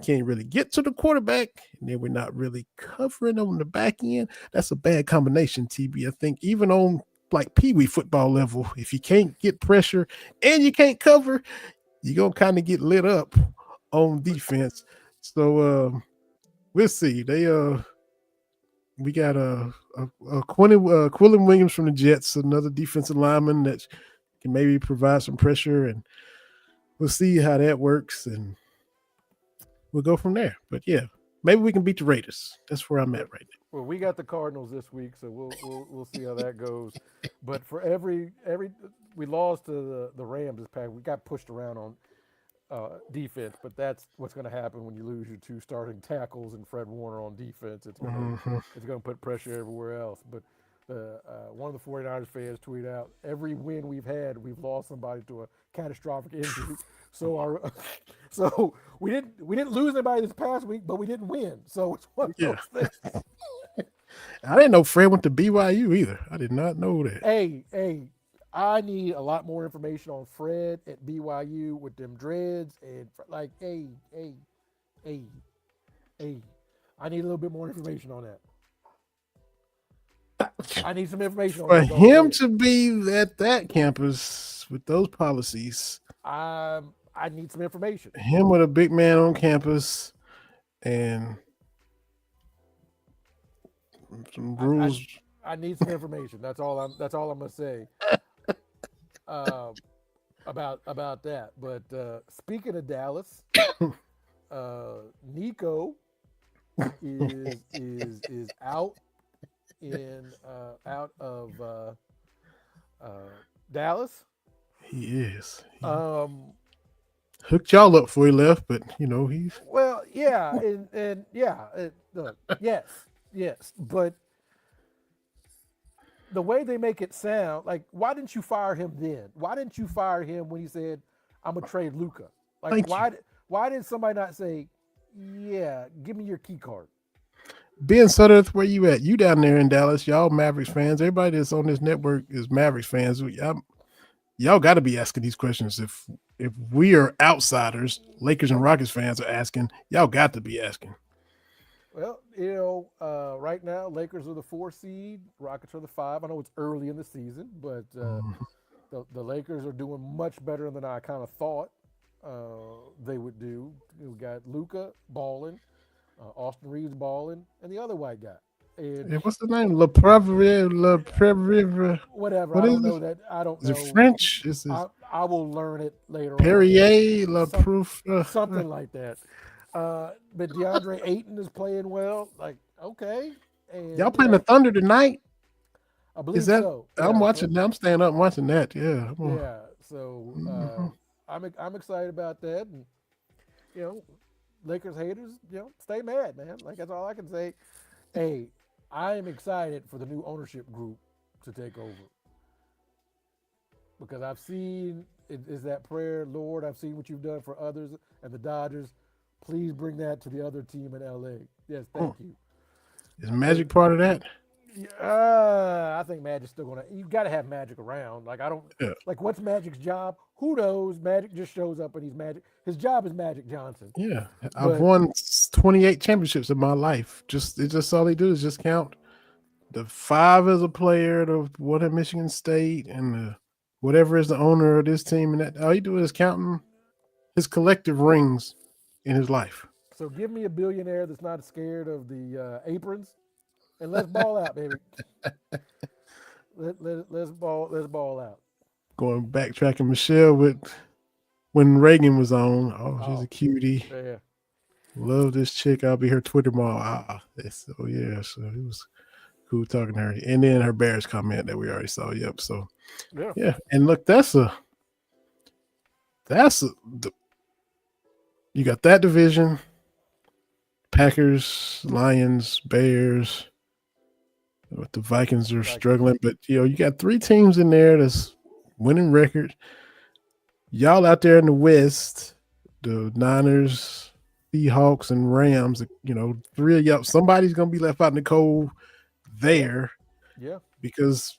Can't really get to the quarterback. And then we're not really covering on the back end. That's a bad combination, TB. I think even on like peewee football level, if you can't get pressure and you can't cover, you're going to kind of get lit up on defense. So we'll see. We got Quillen Williams from the Jets, another defensive lineman that can maybe provide some pressure, and we'll see how that works, and we'll go from there. But yeah, maybe we can beat the Raiders. That's where I'm at right now. Well, we got the Cardinals this week, so we'll see how that goes. But for every we lost to the Rams this past. We got pushed around on defense, but that's what's going to happen when you lose your 2 starting tackles and Fred Warner on defense. It's going to put pressure everywhere else. But one of the 49ers fans tweeted out, every win we've had, we've lost somebody to a catastrophic injury. So we didn't lose anybody this past week, but we didn't win. So it's one of those things. I didn't know Fred went to BYU either. I did not know that. Hey, I need a lot more information on Fred at BYU with them dreads and like, hey. I need a little bit more information on that. I need some information on that. For him to be at that campus with those policies, I need some information. Him with a big man on campus, and some rules. I need some information. That's all I'm gonna say about that. But speaking of Dallas, Nico is out of Dallas. He is. Hooked y'all up before he left, but he's well, yeah, and yeah, yes, but the way they make it sound, like, why didn't you fire him then? Why didn't you fire him when he said, "I'm gonna trade Luka"? Like, why did somebody not say, "Yeah, give me your key card"? Ben Sutterth, where you at? You down there in Dallas? Y'all Mavericks fans. Everybody that's on this network is Mavericks fans. Y'all got to be asking these questions. If we are outsiders, Lakers and Rockets fans are asking. Y'all got to be asking. Well, right now, Lakers are the 4 seed, Rockets are the 5. I know it's early in the season, but the Lakers are doing much better than I kind of thought they would do. We got Luka balling, Austin Reeves balling, and the other white guy. And what's the name? Le Prevrier. Whatever. What I don't know that. I don't know. Is it French? I will learn it later Perrier, on. Le Proof. Something like that. But DeAndre Ayton is playing well. Like, okay. And, y'all playing the Thunder tonight? I believe so. I'm watching that. I'm staying up and watching that. Yeah. Yeah. So I'm excited about that. And, Lakers haters, stay mad, man. Like, that's all I can say. Hey, I am excited for the new ownership group to take over. Because I've seen, is that prayer, Lord, I've seen what you've done for others and the Dodgers. Please bring that to the other team in LA. Yes, thank you. Is Magic part of that? I think Magic's still gonna. You got to have Magic around. Like, I don't. Yeah. Like, what's Magic's job? Who knows? Magic just shows up and he's Magic. His job is Magic Johnson. Yeah, I've won 28 championships in my life. It's just all he do is just count the 5 as a player, the 1 at Michigan State, and whatever is the owner of this team. And that all he do is counting his collective rings in his life. So give me a billionaire that's not scared of the aprons, and let's ball out, baby. Let's ball out. Going backtracking, Michelle when Reagan was on. Oh, she's a cutie. Yeah. Love this chick. I'll be her Twitter mom. So it was cool talking to her. And then her Bears comment that we already saw. Yep. So yeah. And look, you got that division. Packers, Lions, Bears. The Vikings are struggling, but you got 3 teams in there that's winning record. Y'all out there in the West, the Niners, Seahawks, and Rams. 3 of y'all. Somebody's gonna be left out in the cold there. Yeah. Because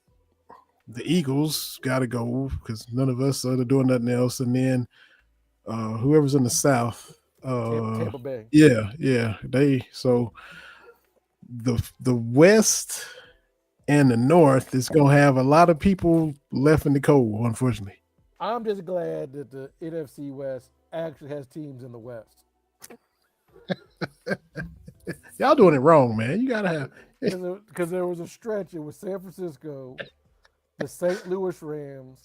the Eagles got to go because none of us are doing nothing else, and then whoever's in the South. Tampa Bay. Yeah. So the West and the North is gonna have a lot of people left in the cold, unfortunately. I'm just glad that the NFC West actually has teams in the West. Y'all doing it wrong, man. You gotta have because there was a stretch. It was San Francisco, the St. Louis Rams,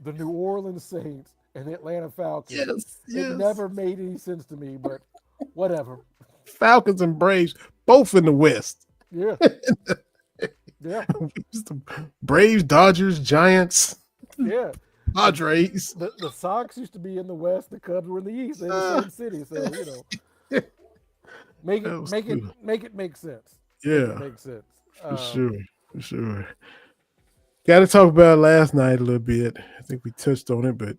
the New Orleans Saints, and the Atlanta Falcons. Yes. It never made any sense to me, but whatever. Falcons and Braves, both in the West. Yeah. Yeah. Braves, Dodgers, Giants. Yeah. Padres. The Sox used to be in the West. The Cubs were in the East. They're the same city, so make it make sense. Yeah, make sense for sure. Got to talk about last night a little bit. I think we touched on it, but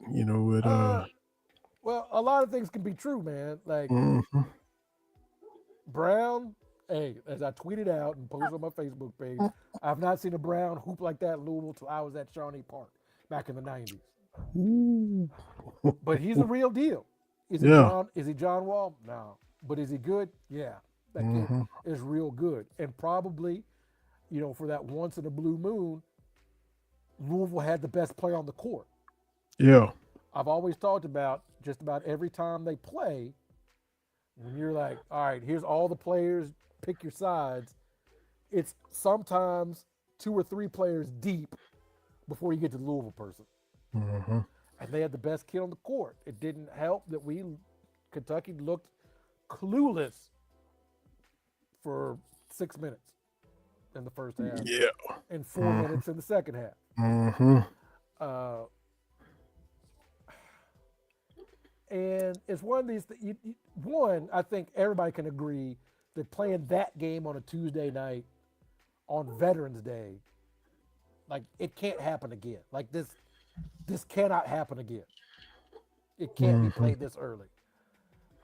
well, a lot of things can be true, man. Like Brown. Hey, as I tweeted out and posted on my Facebook page, I've not seen a Brown hoop like that in Louisville till I was at Shawnee Park back in the 90s. Ooh. But he's a real deal. Is he John Wall? No. But is he good? Yeah. That kid is real good. And probably, for that once in a blue moon, Louisville had the best player on the court. Yeah. I've always talked about just about every time they play, when you're like, all right, here's all the players, pick your sides. it's sometimes 2 or 3 players deep before you get to the Louisville person. Mm-hmm. And they had the best kid on the court. It didn't help that Kentucky looked clueless for 6 minutes in the first half. Yeah. And 4 minutes in the second half. Mm-hmm. And it's one of these. One, I think everybody can agree that playing that game on a Tuesday night on Veterans Day, like it can't happen again. Like this cannot happen again. It can't be played this early.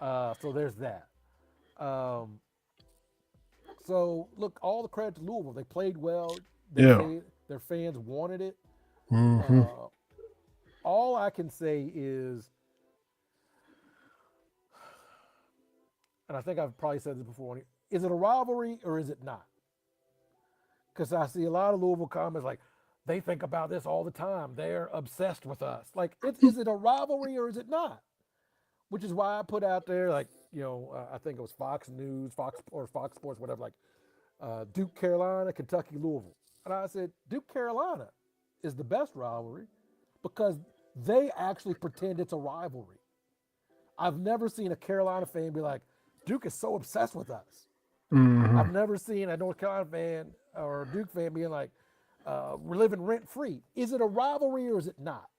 So there's that. So look, all the credit to Louisville. They played well. Their fans wanted it. Mm-hmm. All I can say is, and I think I've probably said this before, is it a rivalry or is it not? Because I see a lot of Louisville comments like, they think about this all the time. They're obsessed with us. Like, is it a rivalry or is it not? Which is why I put out there, like, I think it was Fox News, Fox Sports, whatever, like Duke, Carolina, Kentucky, Louisville. And I said, Duke, Carolina is the best rivalry because they actually pretend it's a rivalry. I've never seen a Carolina fan be like, Duke is so obsessed with us. Mm-hmm. I've never seen a North Carolina fan or a Duke fan being like, we're living rent free. Is it a rivalry or is it not?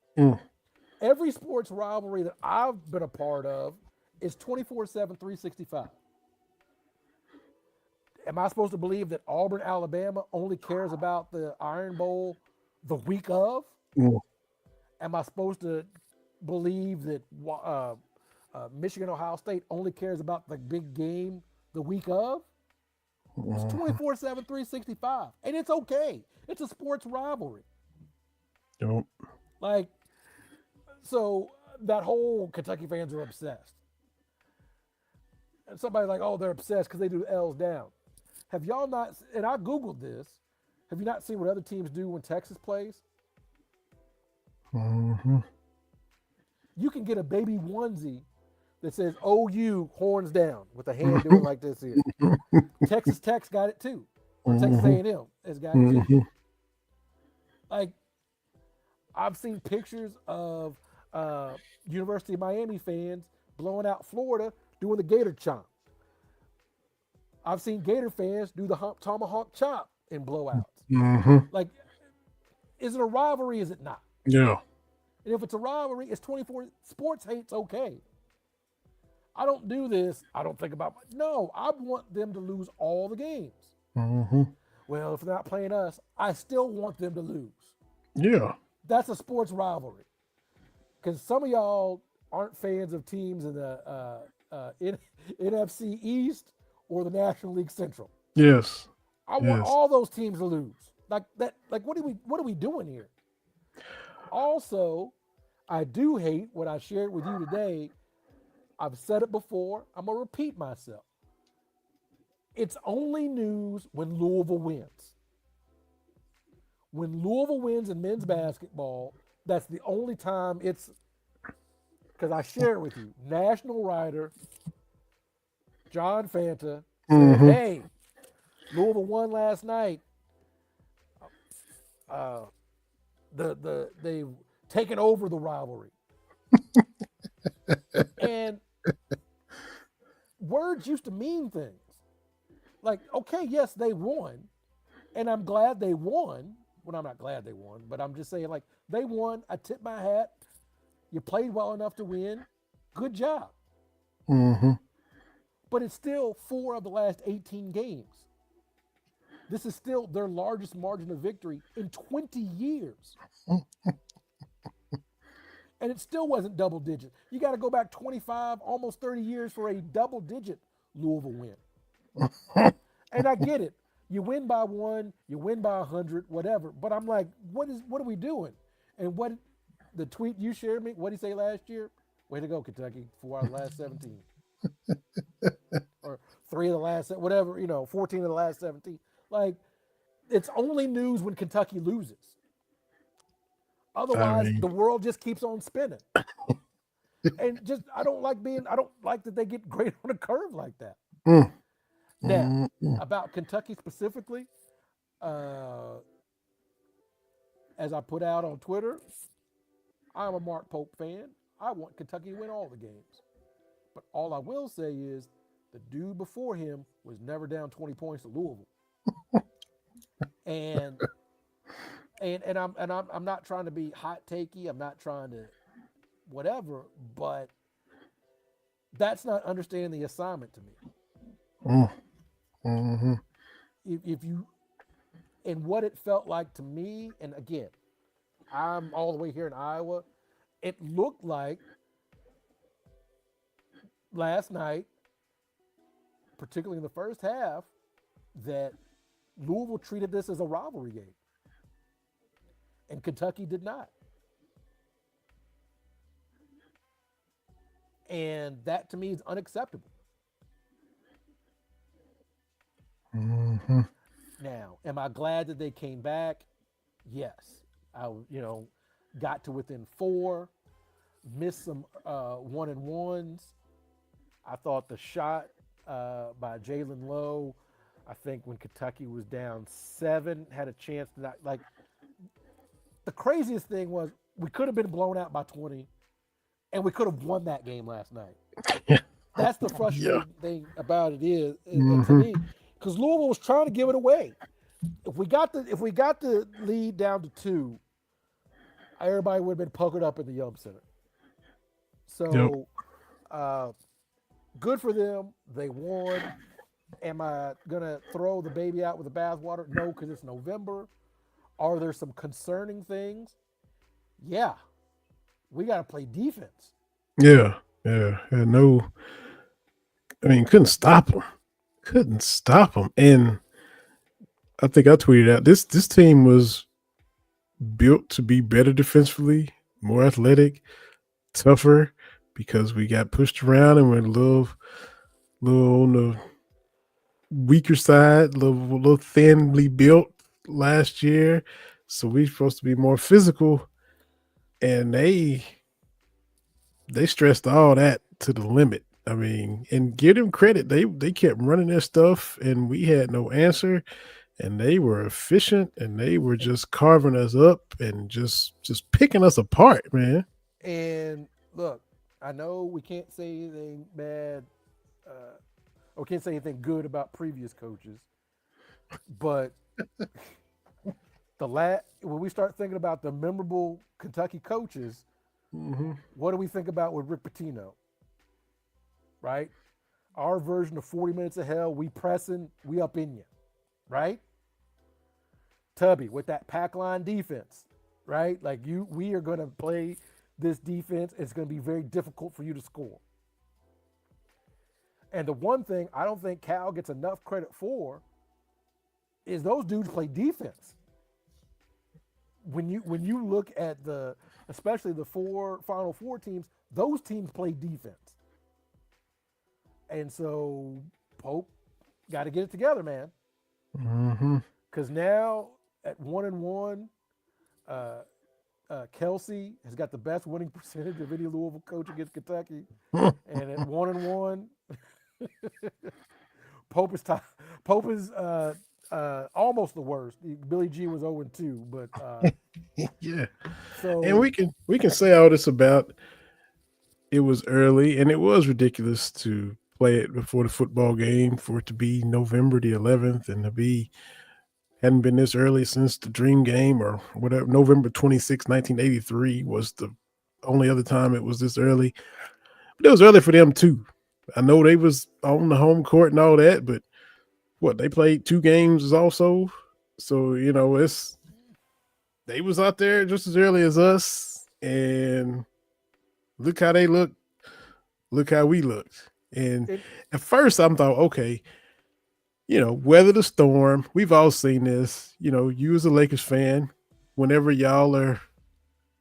Every sports rivalry that I've been a part of is 24/7, 365. Am I supposed to believe that Auburn, Alabama only cares about the Iron Bowl the week of? Am I supposed to believe that Michigan, Ohio State only cares about the big game the week of? It's 24/7, 365. And it's okay. It's a sports rivalry. Yep. Like, so that whole Kentucky fans are obsessed. And somebody's like, oh, they're obsessed because they do L's down. Have y'all not, and I Googled this, have you not seen what other teams do when Texas plays? Mm-hmm. You can get a baby onesie that says OU horns down with a hand doing like this here. Texas Tech's got it too. Or Texas A&M has got it too. Like, I've seen pictures of University of Miami fans blowing out Florida doing the Gator chomp. I've seen Gator fans do the tomahawk chop in blowouts. Mm-hmm. Like, is it a rivalry? Is it not? Yeah. And if it's a rivalry, it's 24. Sports hate's okay. I don't do this. I don't think about. No, I want them to lose all the games. Mm-hmm. Well, if they're not playing us, I still want them to lose. Yeah. That's a sports rivalry. Because some of y'all aren't fans of teams in the NFC East or the National League Central. Yes. I want all those teams to lose. Like that. Like what are we doing here? Also, I do hate what I shared with you today. I've said it before. I'm gonna repeat myself. It's only news when Louisville wins. When Louisville wins in men's basketball, that's the only time it's, because I share it with you. National writer John Fanta said, hey, Louisville won last night. They've taken over the rivalry. And words used to mean things. Like, okay, yes, they won. And I'm glad they won. Well, I'm not glad they won, but I'm just saying, like, they won. I tip my hat. You played well enough to win. Good job. Mm-hmm. But it's still 4 of the last 18 games. This is still their largest margin of victory in 20 years. And it still wasn't double digit. You got to go back 25, almost 30 years for a double digit Louisville win. And I get it. You win by 1, you win by 100, whatever. But I'm like, what are we doing? And what the tweet you shared me, what did he say last year? Way to go, Kentucky. 4 out of the last 17. Or 3 of the last, whatever, 14 of the last 17. Like, it's only news when Kentucky loses. Otherwise, the world just keeps on spinning. And just, I don't like that they get graded on a curve like that. Now, about Kentucky specifically, uh, as I put out on Twitter, I'm a Mark Pope fan. I want Kentucky to win all the games. But all I will say is the dude before him was never down 20 points to Louisville. And I'm not trying to be hot takey. I'm not trying to whatever, but that's not understanding the assignment to me. Mm-hmm. If you and what it felt like to me, and again, I'm all the way here in Iowa. It looked like last night, particularly in the first half, that Louisville treated this as a rivalry game, and Kentucky did not. And that to me is unacceptable. Mm-hmm. Now, am I glad that they came back? Yes. I, got to within 4, missed some 1-and-1s. I thought the shot by Jalen Lowe, I think when Kentucky was down 7, had a chance to not, like, the craziest thing was we could have been blown out by 20, and we could have won that game last night. That's the frustrating thing about it is to me, because Louisville was trying to give it away. If we got the lead down to 2, everybody would have been puckered up in the Yum Center. So, good for them. They won. Am I gonna throw the baby out with the bathwater? No, because it's November. Are there some concerning things? Yeah, we got to play defense. Yeah. No, I mean, couldn't stop them. And I think I tweeted out this team was built to be better defensively, more athletic, tougher, because we got pushed around and we're a little on the weaker side, little thinly built last year. So we're supposed to be more physical, and they stressed all that to the limit. I mean, and give them credit. They kept running their stuff, and we had no answer. And they were efficient, and they were just carving us up and just picking us apart, man. And look, I know we can't say anything bad, or can't say anything good about previous coaches, but when we start thinking about the memorable Kentucky coaches, what do we think about with Rick Pitino? Right? Our version of 40 minutes of hell, we pressing, we up in you. Right? Tubby with that pack line defense, right? Like we are going to play this defense. It's going to be very difficult for you to score. And the one thing I don't think Cal gets enough credit for is those dudes play defense. When you look at especially the Final Four teams, those teams play defense. And so Pope got to get it together, man. Because now at 1-and-1, Kelsey has got the best winning percentage of any Louisville coach against Kentucky. And at 1-and-1, Pope is almost the worst. Billy G was 0-2, but yeah. So, and we can say all this about it was early, and it was ridiculous to play it before the football game, for it to be November the 11th, and to be hadn't been this early since the Dream Game or whatever. November 26, 1983 was the only other time it was this early. But it was early for them too. I know they was on the home court and all that, but they played 2 games also. So, they was out there just as early as us, and look how they looked. Look how we looked. And at first I thought, okay, weather the storm. We've all seen this. You as a Lakers fan, whenever y'all are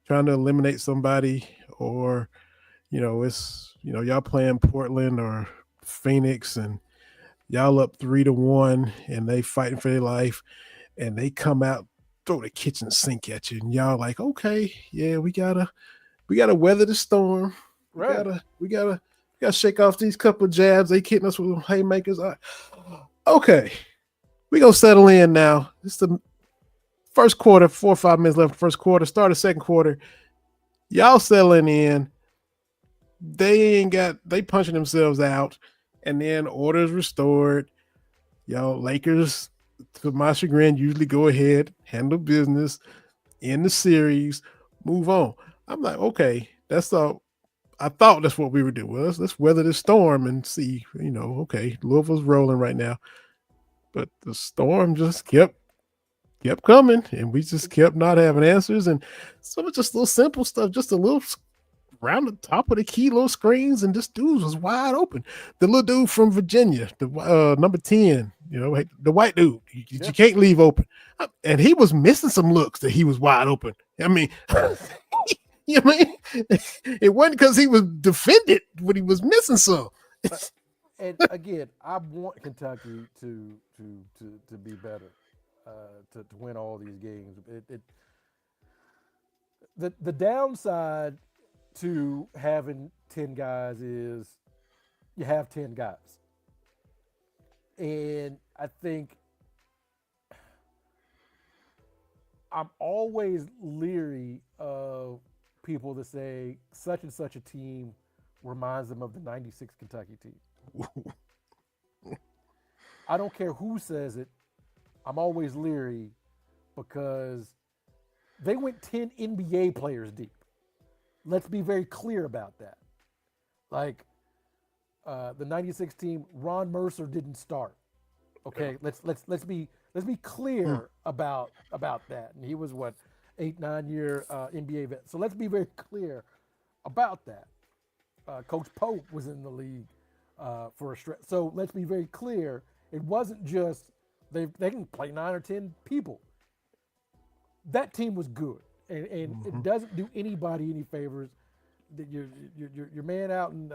trying to eliminate somebody, or, it's, y'all playing Portland or Phoenix, and y'all up 3-1, and they fighting for their life, and they come out, throw the kitchen sink at you, and y'all like, okay, yeah, we gotta weather the storm. Right. We gotta shake off these couple of jabs. They hitting us with haymakers. Okay, we gonna settle in now. It's the first quarter, 4 or 5 minutes left. First quarter, start of second quarter. Y'all settling in. They punching themselves out, and then orders restored. Y'all Lakers, to my chagrin, usually go ahead, handle business in the series, move on. I'm like, okay, that's all. I thought that's what we would do. Well, let's weather this storm and see. Okay, Louisville's rolling right now, but the storm just kept coming, and we just kept not having answers. And some of just little simple stuff, just a little around the top of the key, little screens, and this dude was wide open. The little dude from Virginia, the number 10, the white dude, you can't leave open. And he was missing some looks that he was wide open. I mean, you know what I mean? It wasn't because he was defended, but he was missing some. And again, I want Kentucky to be better, to win all these games. The downside to having 10 guys is you have 10 guys. And I think I'm always leery of people that say such and such a team reminds them of the 96 Kentucky team. I don't care who says it. I'm always leery because they went 10 NBA players deep. Let's be very clear about that. Like the 96 team, Ron Mercer didn't start. Okay, let's be clear about that. And he was 8-9 year NBA vet. So let's be very clear about that. Coach Pope was in the league for a stretch. So let's be very clear. It wasn't just they can play 9 or 10 people. That team was good, and it doesn't do anybody any favors. Your man out in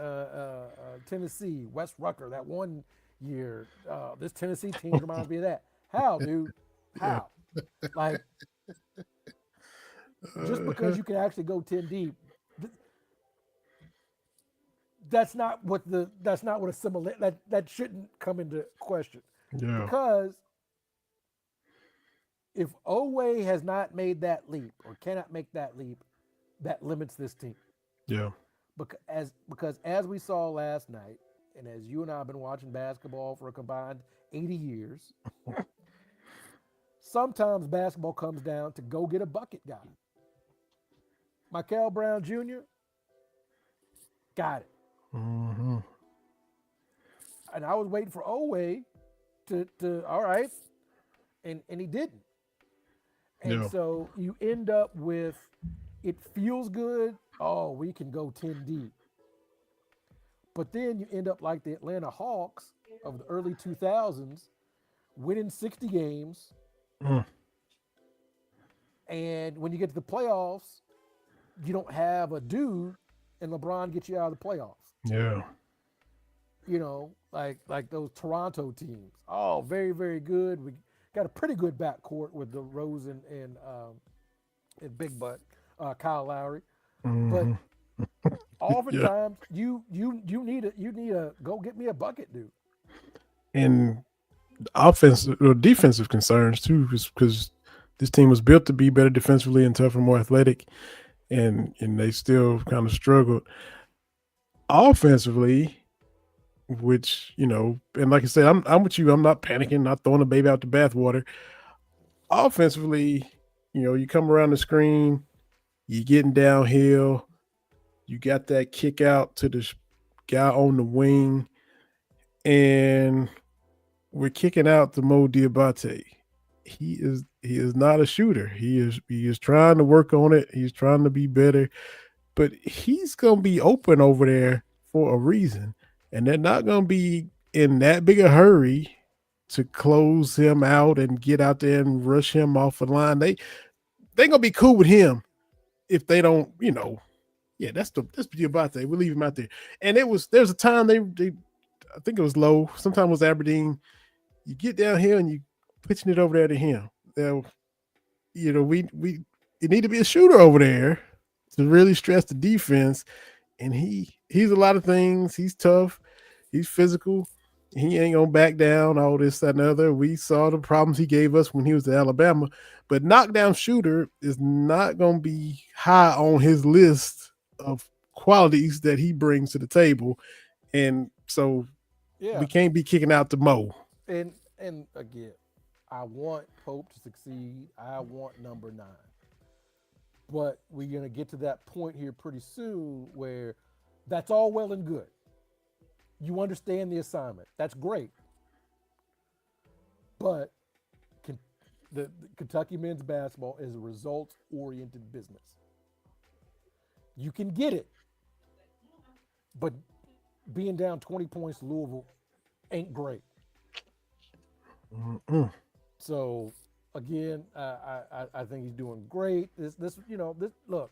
Tennessee, Wes Rucker, that one year, this Tennessee team reminds me of that. How, dude? How? Like, just because you can actually go 10 deep, that's not what that shouldn't come into question. Yeah. Because if Oweh has not made that leap or cannot make that leap, that limits this team. Yeah. Because as we saw last night, and as you and I have been watching basketball for a combined 80 years, sometimes basketball comes down to go get a bucket guy. Michael Brown Jr. got it. Mm-hmm. And I was waiting for Oweh to all right, and he didn't. And so you end up with, it feels good. Oh, we can go 10 deep. But then you end up like the Atlanta Hawks of the early 2000s, winning 60 games. And when you get to the playoffs, you don't have a dude, and LeBron gets you out of the playoffs. Yeah. Like those Toronto teams. Oh, very, very good. We got a pretty good backcourt with DeRozan and Big Butt, Kyle Lowry. Mm-hmm. But oftentimes you need a go get me a bucket, dude. And offensive or defensive concerns too, because this team was built to be better defensively and tougher, more athletic, and they still kind of struggled offensively. Which, and like I said, I'm with you. I'm not panicking, not throwing the baby out the bathwater. Offensively, you come around the screen, you're getting downhill, you got that kick out to the guy on the wing, and we're kicking out to Mo Diabate. He is not a shooter. He is trying to work on it. He's trying to be better, but he's gonna be open over there for a reason. And they're not going to be in that big a hurry to close him out and get out there and rush him off the line. They're going to be cool with him if they don't, that's the about that. We'll leave him out there. And there's a time they I think it was low. Sometimes it was Aberdeen. You get down here and you pitching it over there to him. We need to be a shooter over there to really stress the defense. And he's a lot of things. He's tough. He's physical. He ain't gonna back down. All this, that, and the other. We saw the problems he gave us when he was at Alabama, but knockdown shooter is not gonna be high on his list of qualities that he brings to the table, and so Yeah, we can't be kicking out the Mo. and again, I want Pope to succeed. I want number 9. But we're going to get to that point here pretty soon where that's all well and good. You understand the assignment. That's great. But the Kentucky men's basketball is a results oriented business. You can get it, but being down 20 points to Louisville ain't great. Mm-mm. So again, I think he's doing great. This look,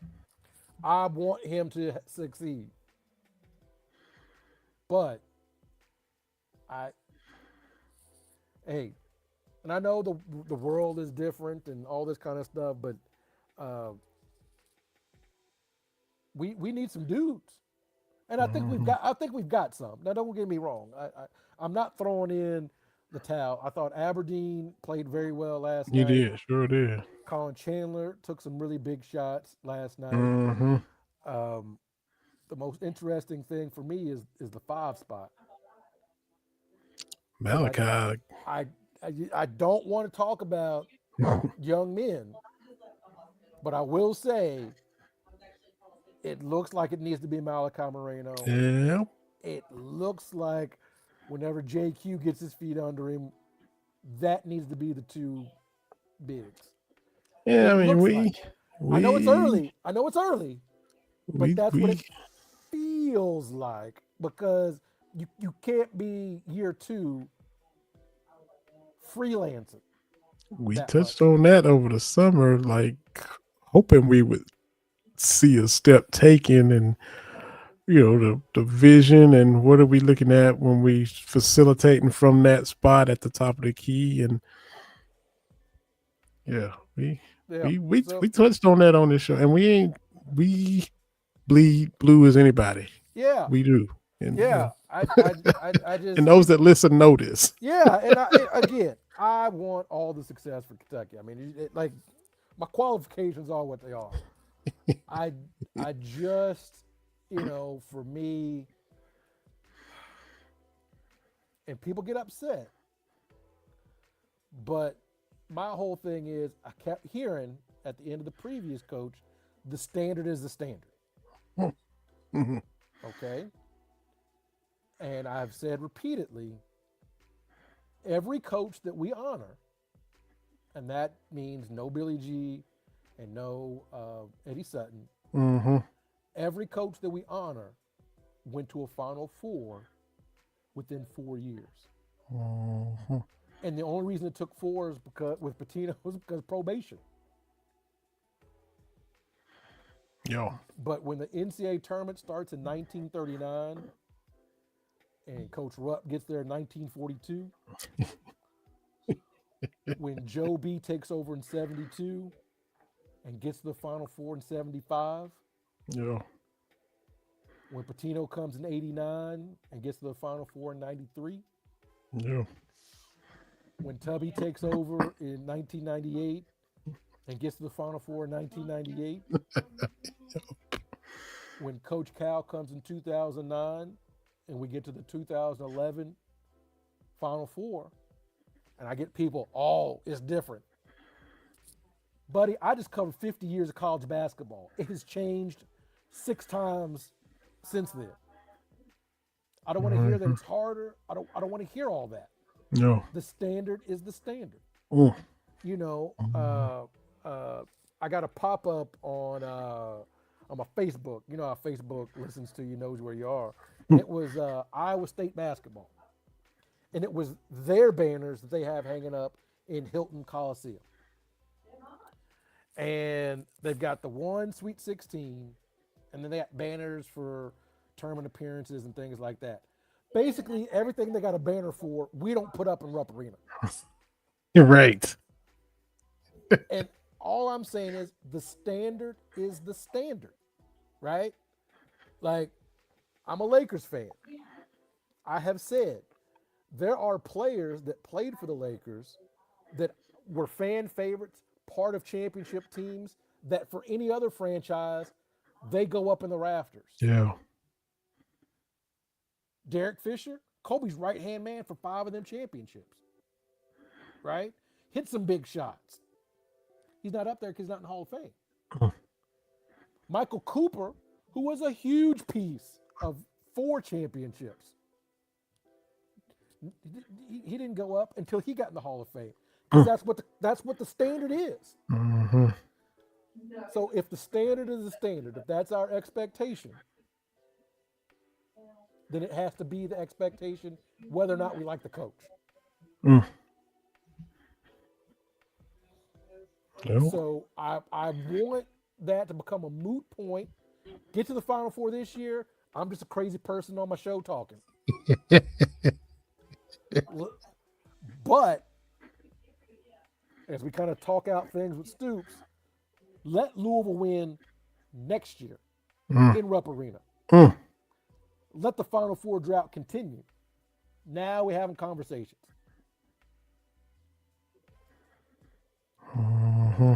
I want him to succeed, but I hey, and I know the world is different and all this kind of stuff, but uh, we need some dudes, and Mhm. I think we've got some. Now don't get me wrong, I'm not throwing in the towel. I thought Aberdeen played very well last You night. did, sure did. Colin Chandler took some really big shots last night. Mm-hmm. Um, the most interesting thing for me is the 5 spot, and Malachi. I I don't want to talk about young men, but I will say it looks like it needs to be Malachi Moreno. Yeah. It looks like whenever JQ gets his feet under him, that needs to be the two bigs. Yeah, It I mean, looks like. I know it's we early. I know it's early, but we that's what it we feels like because you can't be year 2 freelancing we that touched much. on that over the summer, like hoping we would see a step taken and the vision and what are we looking at when we facilitating from that spot at the top of the key. And yeah, we Yeah. we we, So we touched on that on this show, and we bleed blue as anybody. yeah, We do. And yeah. I and just those that listen know this. yeah, and again, I want all the success for Kentucky. I mean, like my qualifications are what they are. I I just for me, and people get upset, but my whole thing is I kept hearing at the end of the previous coach, the standard is the standard. Mhm. Okay. And I've said repeatedly, every coach that we honor, and that means no Billy G and no Eddie Sutton, Mhm. every coach that we honor went to a Final Four within 4 years. Mhm. And the only reason it took 4 is because with Patino was because probation. Yo. But when the NCAA tournament starts in 1939 and Coach Rupp gets there in 1942, when Joe B takes over in 72 and gets to the Final Four in 75, Yo. when Patino comes in 89 and gets to the Final Four in 93, Yo. when Tubby takes over in 1998 and gets to the Final Four in 1998, when Coach Cal comes in 2009 and we get to the 2011 Final Four, and I get people, oh, it's different. Buddy, I just covered 50 years of college basketball. It has changed 6 times since then. I don't want to hear that Mhm. it's harder. I don't want to hear all that. Yo. The standard is the standard. Mm. You know, Mhm. I got a pop up on my Facebook. You know how Facebook listens to you, knows where you are, and it was Iowa State basketball, and it was their banners that they have hanging up in Hilton Coliseum, and they've got the one Sweet 16, and then they got banners for tournament appearances and things like that. Basically, everything they got a banner for, we don't put up in Rupp Arena. You're right. And all I'm saying is the standard is the standard, right? Like, I'm a Lakers fan. I have said there are players that played for the Lakers that were fan favorites, part of championship teams, that for any other franchise, they go up in the rafters. Yeah. Derek Fisher, Kobe's right hand man for 5 of them championships, right? Hit some big shots. He's not up there because he's not in the Hall of Fame. Mm. Michael Cooper, who was a huge piece of 4 championships, he didn't go up until he got in the Hall of Fame because that's what the standard is. Mm-hmm. So if the standard is the standard, if that's our expectation, then it has to be the expectation whether or not we like the coach. Mm. No. So I want that to become a moot point. Get to the Final Four this year. I'm just a crazy person on my show talking. But as we kind of talk out things with Stoops, let Louisville win next year in Rupp Arena. Mm. Let the Final Four drought continue. Now we're having conversations. Mm-hmm.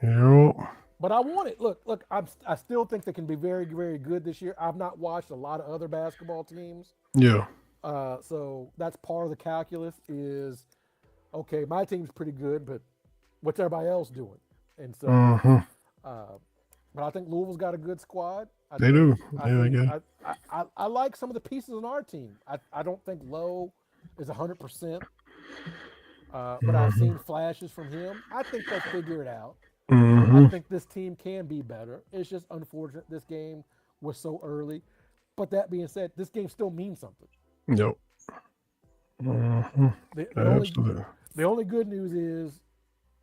Yep. But I want it. Look. I still think they can be very, very good this year. I've not watched a lot of other basketball teams. Yeah. So that's part of the calculus is, okay, my team's pretty good, but what's everybody else doing? And so, but I think Louisville's got a good squad. They do. I like some of the pieces on our team. I don't think Lowe is 100%, but I've seen flashes from him. I think they'll figure it out. I think this team can be better. It's just unfortunate this game was so early. But that being said, this game still means something. Yep. Absolutely. The only good news is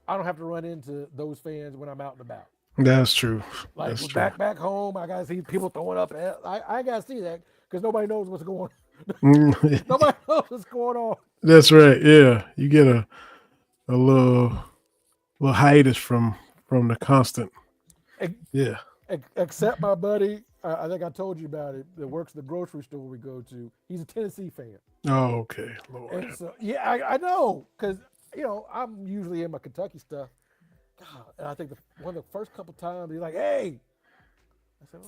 I don't have to run into those fans when I'm out and about. That's true. Like That's true. back home, I gotta see people throwing up. I gotta see that because nobody knows what's going on. Nobody knows what's going on. That's right. Yeah, you get a little hiatus from the constant. Yeah. Except my buddy, I think I told you about it, that works at the grocery store we go to. He's a Tennessee fan. Oh, okay. Lord. And so, yeah, I know, because, I'm usually in my Kentucky stuff. God, and I think one of the first couple times, he's like, hey. I said,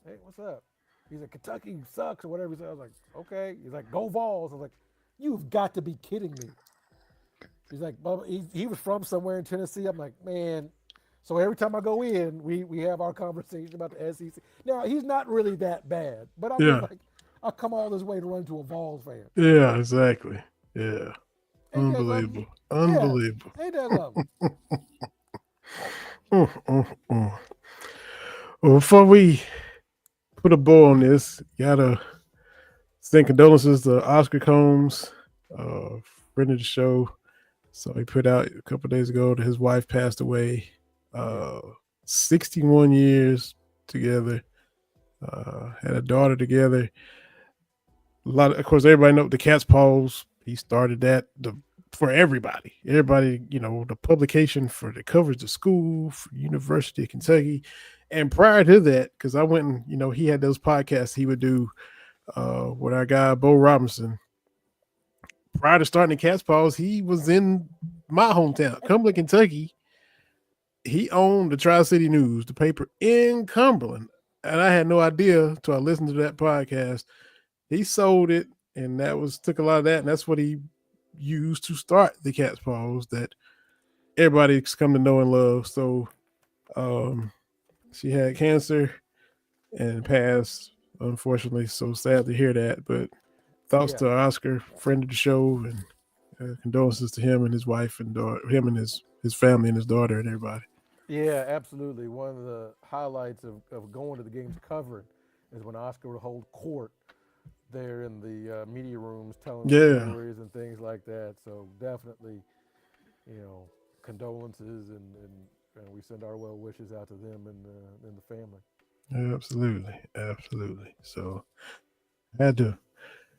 hey, what's up? He's like, Kentucky sucks or whatever. He said, I was like, okay. He's like, go Vols. I was like, you've got to be kidding me. He's like, he was from somewhere in Tennessee. I'm like, man. So every time I go in, we have our conversation about the SEC. Now, he's not really that bad, but I'm just like, I come all this way to run to a Vols fan. Yeah, exactly. Yeah. Unbelievable. Unbelievable. Ain't that lovely? Well, before we put a bow on this, gotta send condolences to Oscar Combs, friend of the show. So he put out a couple of days ago that his wife passed away. 61 years together, had a daughter together. Of course, everybody knows the Cat's Paws. He started that for everybody. Everybody, the publication for the coverage of school, for University of Kentucky. And prior to that, because I went and, he had those podcasts he would do with our guy, Bo Robinson. Prior to starting the Cat's Paws, he was in my hometown, Cumberland, Kentucky. He owned the Tri-City News, the paper in Cumberland. And I had no idea until I listened to that podcast. He sold it, and took a lot of that, and that's what he used to start the Cat's Paws that everybody's come to know and love. So she had cancer and passed, unfortunately. So sad to hear that. But thoughts to Oscar, friend of the show, and condolences to him and his wife and daughter, him and his family and his daughter and everybody. Yeah, absolutely. One of the highlights of going to the games covering is when Oscar would hold court there in the media rooms telling stories and things like that. So definitely, condolences and we send our well wishes out to them and the family. Absolutely. So I had to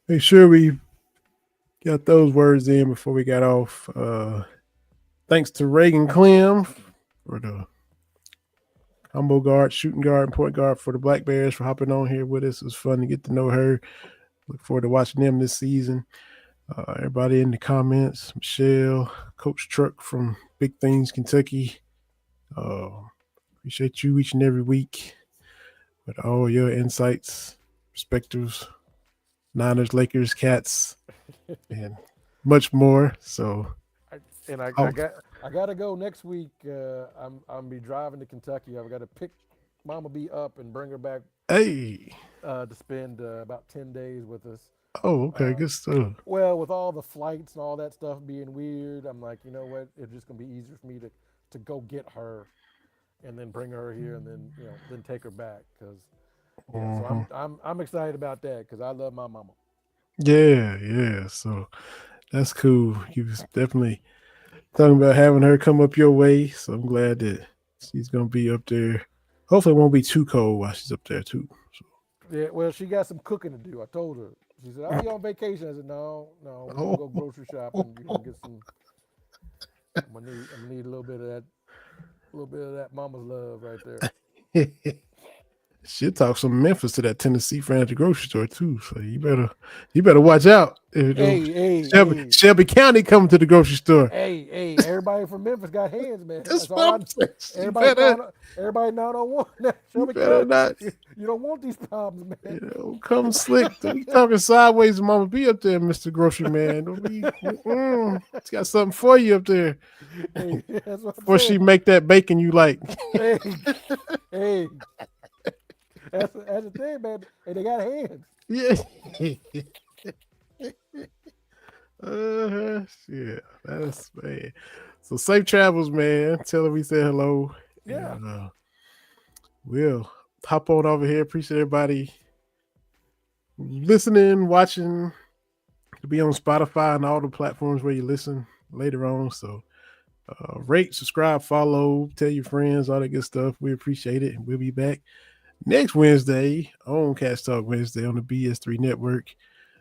make sure we got those words in before we got off. Thanks to Reagan Clem for the combo guard, shooting guard, and point guard for the Black Bears, for hopping on here with us. It was fun to get to know her. Look forward to watching them this season. Everybody in the comments, Michelle, Coach Truck from Big Things, Kentucky. Appreciate you each and every week with all your insights, perspectives, Niners, Lakers, Cats, and much more. So, I got to go next week. I'm be driving to Kentucky. I've got to pick Mama B up and bring her back. Hey. To spend about 10 days with us. Oh, okay, good stuff. Well, with all the flights and all that stuff being weird, I'm like, you know what? It's just gonna be easier for me to go get her, and then bring her here, and then then take her back. Because so I'm excited about that because I love my mama. Yeah. So that's cool. You was definitely talking about having her come up your way. So I'm glad that she's gonna be up there. Hopefully, it won't be too cold while she's up there too. So. Yeah, well, she got some cooking to do. I told her. She said, "I'll be on vacation." I said, "No, we're gonna go grocery shopping. You're gonna get some. I'm gonna need a little bit of that mama's love right there." She'll talk some Memphis to that Tennessee friend at the grocery store too. So you better watch out. Shelby County coming to the grocery store. Hey, everybody from Memphis got hands, man. That's all everybody not on one. Shelby County, not. You don't want these problems, man. Come slick. You talking sideways, Mama B up there, Mr. Grocery Man. It's got something for you up there. Hey, that's what before she make that bacon you like. Hey. That's the thing, man. And they got hands. Yeah. Yeah, that's man. So safe travels, man. Tell her we said hello. Yeah. And, we'll hop on over here. Appreciate everybody listening, watching. To be on Spotify and all the platforms where you listen later on. So rate, subscribe, follow, tell your friends, all that good stuff. We appreciate it. We'll be back next Wednesday on Cats Talk Wednesday on the BS3 Network.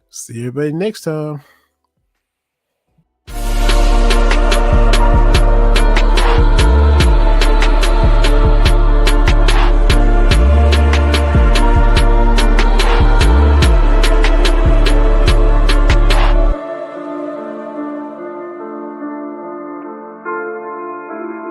See everybody next time.